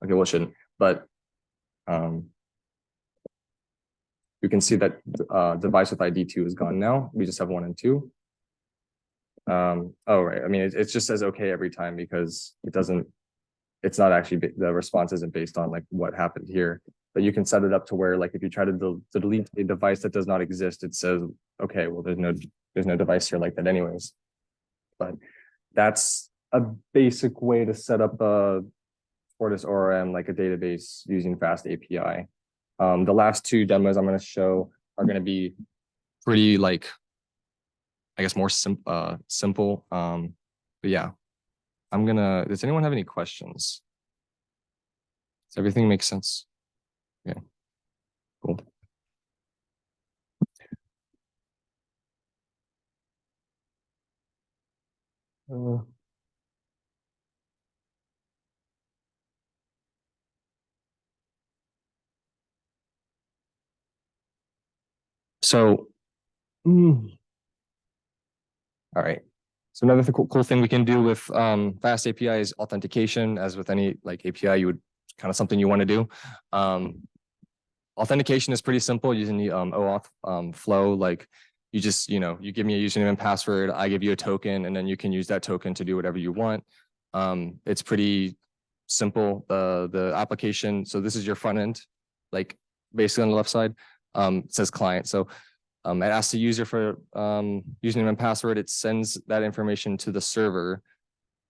A: Okay, well, it shouldn't. But you can see that device with ID 2 is gone now. We just have 1 and 2. Oh, right. I mean, it just says okay every time because it's not actually, the response isn't based on like what happened here. But you can set it up to where like if you try to delete a device that does not exist, it says, okay, well, there's no device here like that anyways. But that's a basic way to set up a Tortoise ORM like a database using FastAPI. The last 2 demos I'm going to show are going to be pretty like, I guess more simple. But yeah, does anyone have any questions? Does everything make sense? Yeah, cool. So, all right. So another cool thing we can do with FastAPI is authentication. As with any like API, you would kind of something you want to do. Authentication is pretty simple using the OAuth flow. Like you just, you give me a username and password, I give you a token, and then you can use that token to do whatever you want. It's pretty simple. The application, so this is your front end, like basically on the left side, it says client. So it asks the user for username and password. It sends that information to the server.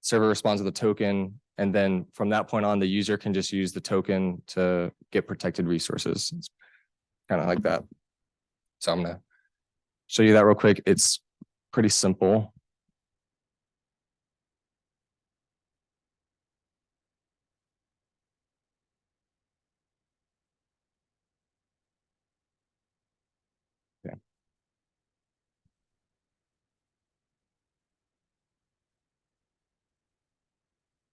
A: server responds with a token, and then from that point on, the user can just use the token to get protected resources. It's kind of like that. So I'm gonna show you that real quick. It's pretty simple. Yeah.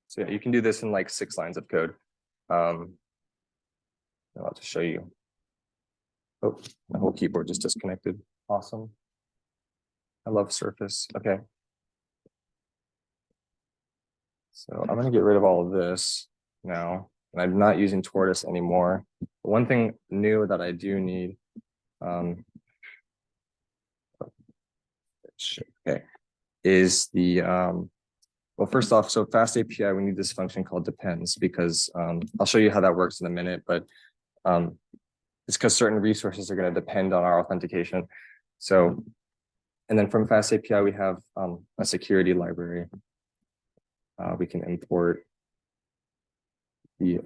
A: So yeah, you can do this in like 6 lines of code. I'll just show you. Oh, my whole keyboard just disconnected. Awesome. I love Surface. Okay. So I'm going to get rid of all of this now. And I'm not using Tortoise anymore. But one thing new that I do need, okay, is the, well, first off, so FastAPI, we need this function called depends because I'll show you how that works in a minute, but it's because certain resources are going to depend on our authentication. So, and then from FastAPI, we have a security library. We can import the,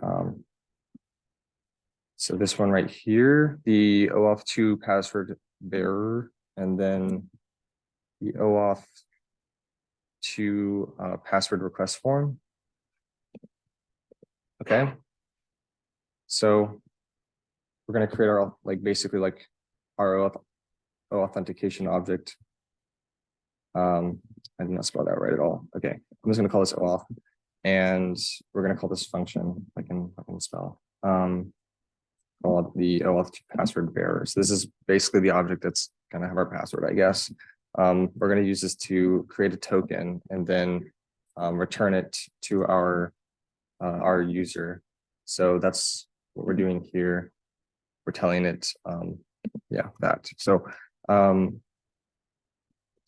A: so this one right here, the OAuth2 password bearer, and then the OAuth2 password request form. Okay. So we're going to create our, like, basically like our authentication object. I did not spell that right at all. Okay, I'm just going to call this OAuth, and we're going to call this function. I can spell. Call it the OAuth2 password bearer. So this is basically the object that's going to have our password, I guess. We're going to use this to create a token and then return it to our user. So that's what we're doing here. We're telling it, yeah, that. So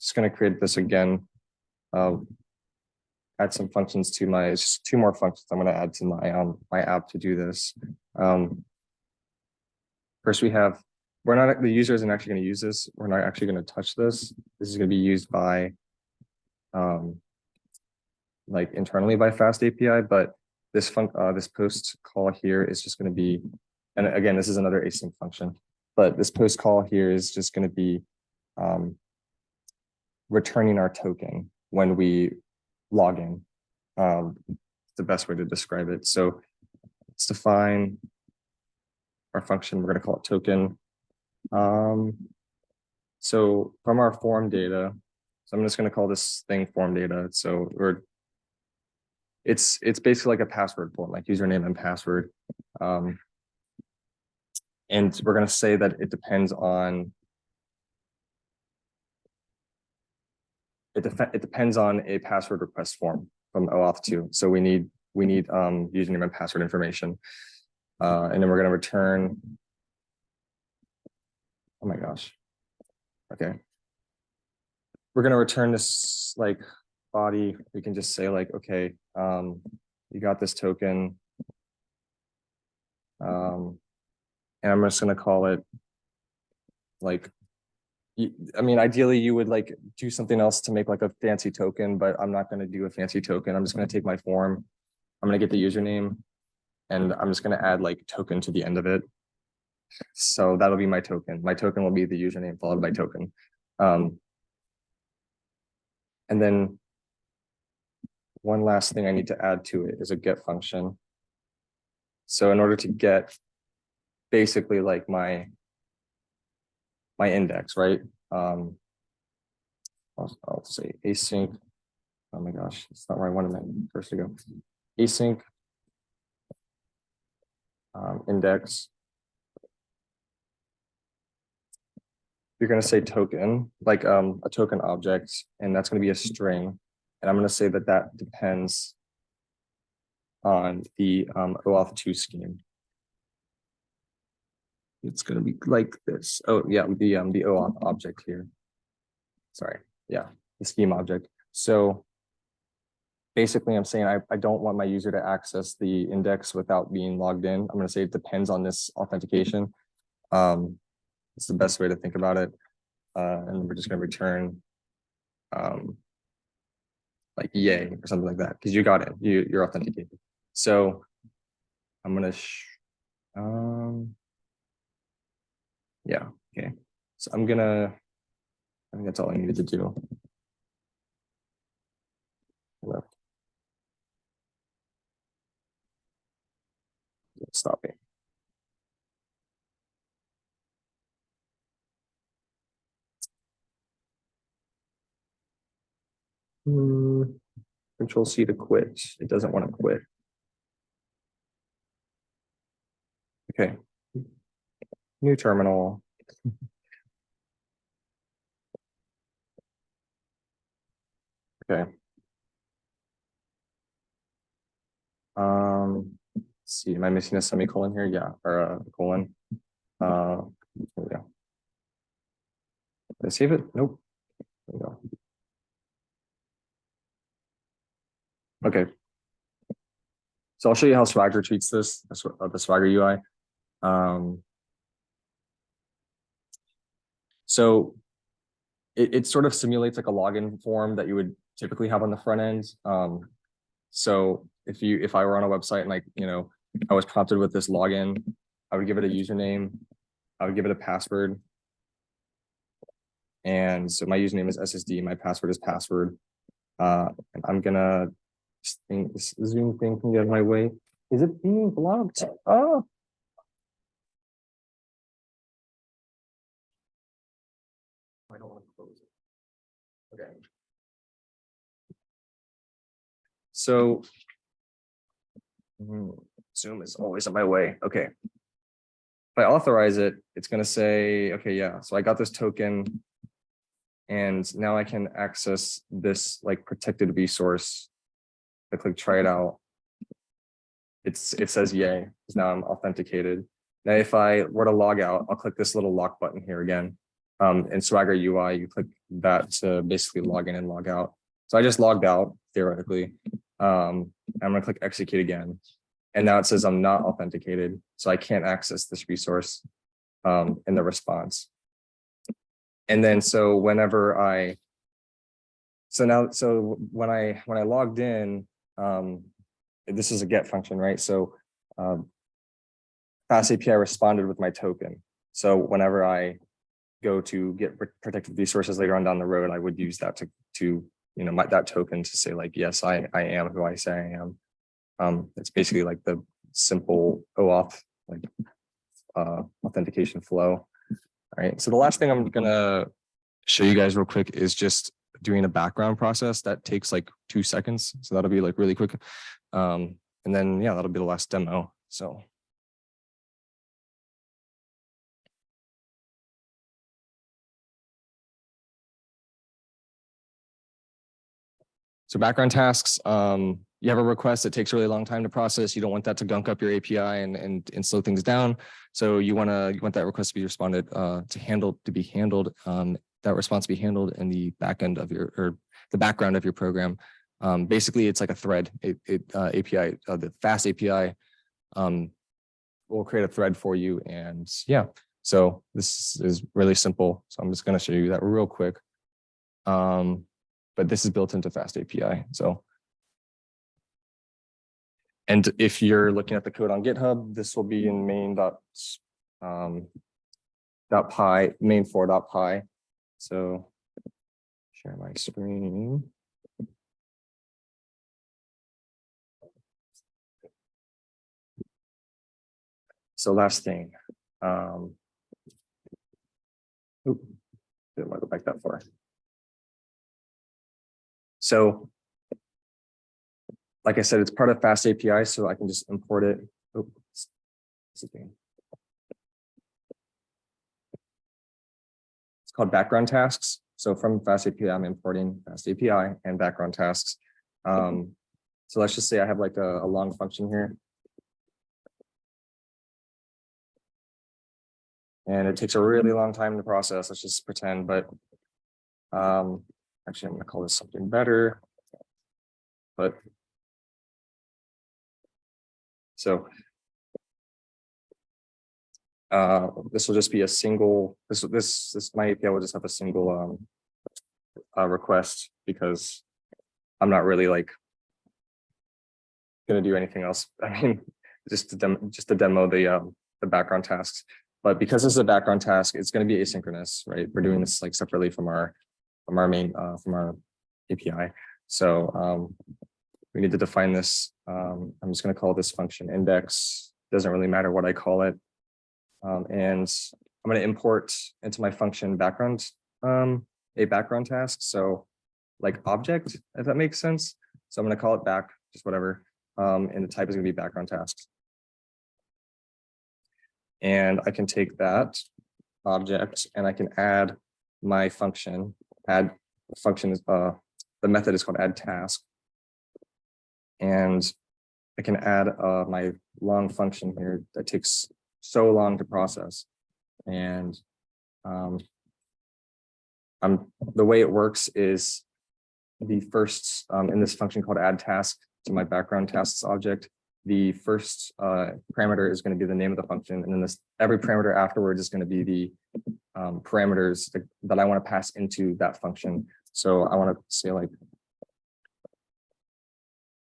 A: just going to create this again. Add some functions to my, it's just 2 more functions I'm going to add to my app to do this. First, we have, the user isn't actually going to use this. We're not actually going to touch this. This is going to be used by, like internally by FastAPI, but this post call here is just going to be, and again, this is another async function, but this post call here is just going to be returning our token when we log in. The best way to describe it. So let's define our function. We're going to call it token. So from our form data, so I'm just going to call this thing form data. So it's basically like a password form, like username and password. And we're going to say that it depends on, it depends on a password request form from OAuth2. So we need username and password information. And then we're going to return, oh my gosh. Okay. We're going to return this like body. We can just say like, okay, you got this token. And I'm just going to call it like, I mean, ideally you would like do something else to make like a fancy token, but I'm not going to do a fancy token. I'm just going to take my form. I'm going to get the username, and I'm just going to add like token to the end of it. So that'll be my token. My token will be the username followed by token. And then one last thing I need to add to it is a get function. So in order to get basically like my index, right? I'll say async. Oh my gosh, it's not where I wanted my first to go. Async index. You're going to say token, like a token object, and that's going to be a string. And I'm going to say that that depends on the OAuth2 scheme. It's going to be like this. Oh yeah, the OAuth object here. Sorry, yeah, the scheme object. So basically, I'm saying I don't want my user to access the index without being logged in. I'm going to say it depends on this authentication. It's the best way to think about it. And we're just going to return like yay or something like that, because you got it, you're authenticated. So I'm gonna yeah, okay. So I think that's all I needed to do. Stop it. Control C to quit. It doesn't want to quit. Okay. New terminal. Okay. Let's see. Am I missing a semicolon here? Yeah, or a colon. There we go. Did I save it? Nope. There we go. Okay. So I'll show you how Swagger treats this. That's what the Swagger UI. So it sort of simulates like a login form that you would typically have on the front end. So if I were on a website and I was prompted with this login, I would give it a username, I would give it a password. And so my username is SSD, my password is password. And I'm gonna think this Zoom thing can get in my way. Is it being blocked? Oh. I don't want to close it. Okay. So Zoom is always in my way. Okay. If I authorize it, it's going to say, okay, yeah, so I got this token and now I can access this like protected resource. I click try it out. It says yay, because now I'm authenticated. Now, if I were to log out, I'll click this little lock button here again. In Swagger UI, you click that to basically log in and log out. So I just logged out theoretically. I'm gonna click execute again. And now it says I'm not authenticated, so I can't access this resource in the response. And then so whenever when I logged in, this is a get function, right? So FastAPI responded with my token. So whenever I go to get protected resources later on down the road, I would use that to that token to say like, yes, I am who I say I am. It's basically like the simple OAuth like authentication flow. All right. So the last thing I'm gonna show you guys real quick is just doing a background process that takes like 2 seconds. So that'll be like really quick. And then yeah, that'll be the last demo. So background tasks, you have a request that takes a really long time to process. You don't want that to gunk up your API and slow things down. So you want that request to be responded to be handled. That response to be handled in the backend of the background of your program. Basically, it's like a thread. API, the FastAPI will create a thread for you, and yeah. So this is really simple. So I'm just going to show you that real quick. But this is built into FastAPI. So, and if you're looking at the code on GitHub, this will be in main4.py. So share my screen. So last thing, didn't want to go back that far. So like I said, it's part of FastAPI, so I can just import it. It's called background tasks. So from FastAPI, I'm importing FastAPI and background tasks. So let's just say I have like a long function here. And it takes a really long time to process. Let's just pretend, but actually I'm gonna call this something better. But so this will just be a single, my API will just have a single request, because I'm not really like going to do anything else. I mean, just to demo the background tasks. But because this is a background task, it's going to be asynchronous, right? We're doing this like separately from our main from our API. So we need to define this. I'm just going to call this function index. Doesn't really matter what I call it. And I'm going to import into my function background a background task. So like object, if that makes sense. So I'm going to call it back, just whatever. And the type is going to be background tasks. And I can take that object and I can add my function. Add function is the method is called add task. And I can add my long function here that takes so long to process. And the way it works is the first in this function called add task to my background tasks object. The first parameter is going to be the name of the function, and then every parameter afterwards is going to be the parameters that I want to pass into that function. So I want to say like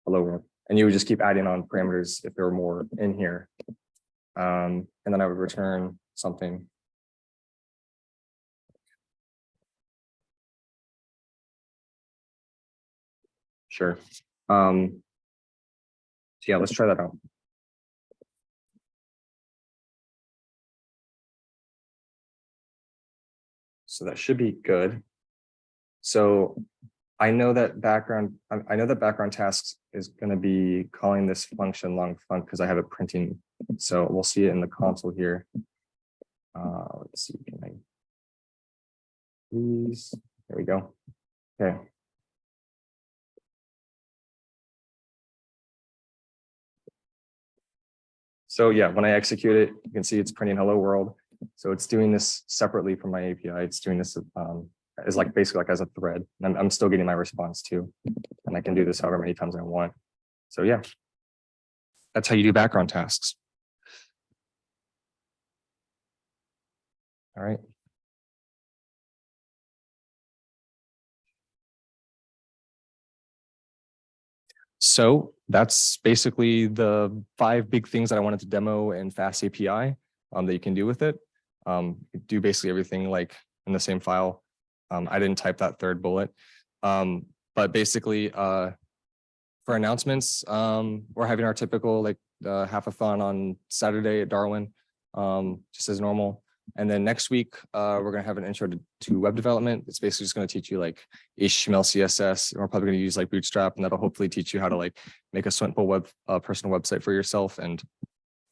A: hello world, and you would just keep adding on parameters if there were more in here, and then I would return something. Sure. So yeah, let's try that out. So that should be good. So I know that background tasks is going to be calling this function long func because I have it printing. So we'll see it in the console here. Let's see, can I please? There we go. Okay. So yeah, when I execute it, you can see it's printing hello world. So it's doing this separately from my API. It's doing this as like basically like as a thread. And I'm still getting my response too. And I can do this however many times I want. So yeah, that's how you do background tasks. All right. So that's basically the 5 big things that I wanted to demo in FastAPI that you can do with it. Do basically everything like in the same file. I didn't type that third bullet. But basically for announcements, we're having our typical like hackathon on Saturday at Darwin, just as normal. And then next week, we're going to have an intro to web development. It's basically just going to teach you like HTML, CSS. And we're probably going to use like Bootstrap, and that'll hopefully teach you how to like make a simple personal website for yourself. And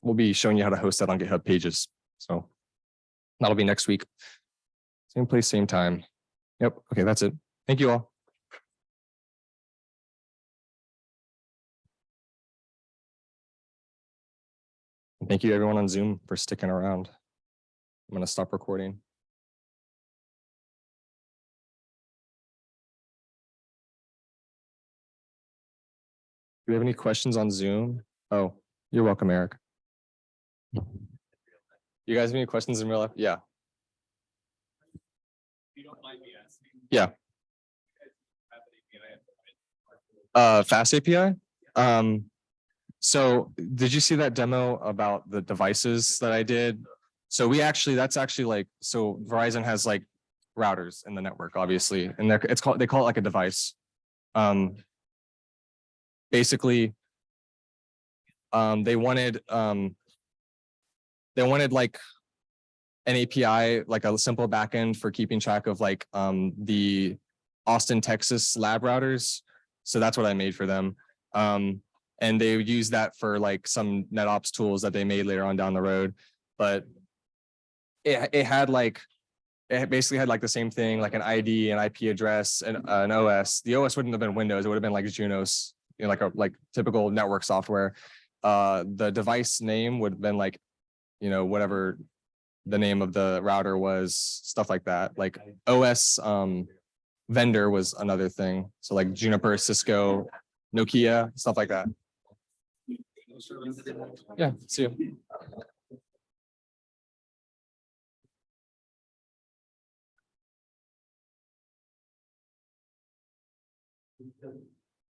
A: we'll be showing you how to host that on GitHub pages. So that'll be next week. Same place, same time. Yep. Okay, that's it. Thank you all. Thank you to everyone on Zoom for sticking around. I'm going to stop recording. Do we have any questions on Zoom? Oh, you're welcome, Eric. You guys have any questions in real life? Yeah. You don't mind me asking? Yeah. FastAPI? So did you see that demo about the devices that I did? So that's actually like, so Verizon has like routers in the network, obviously, and they call it like a device. Basically, they wanted like an API, like a simple backend for keeping track of like the Austin, Texas lab routers. So that's what I made for them. And they would use that for like some NetOps tools that they made later on down the road. But it basically had like the same thing, like an ID, an IP address, and an OS. The OS wouldn't have been Windows; it would have been like Junos, like typical network software. The device name would have been like, whatever the name of the router was, stuff like that. Like OS vendor was another thing. So like Juniper, Cisco, Nokia, stuff like that. Yeah, see you.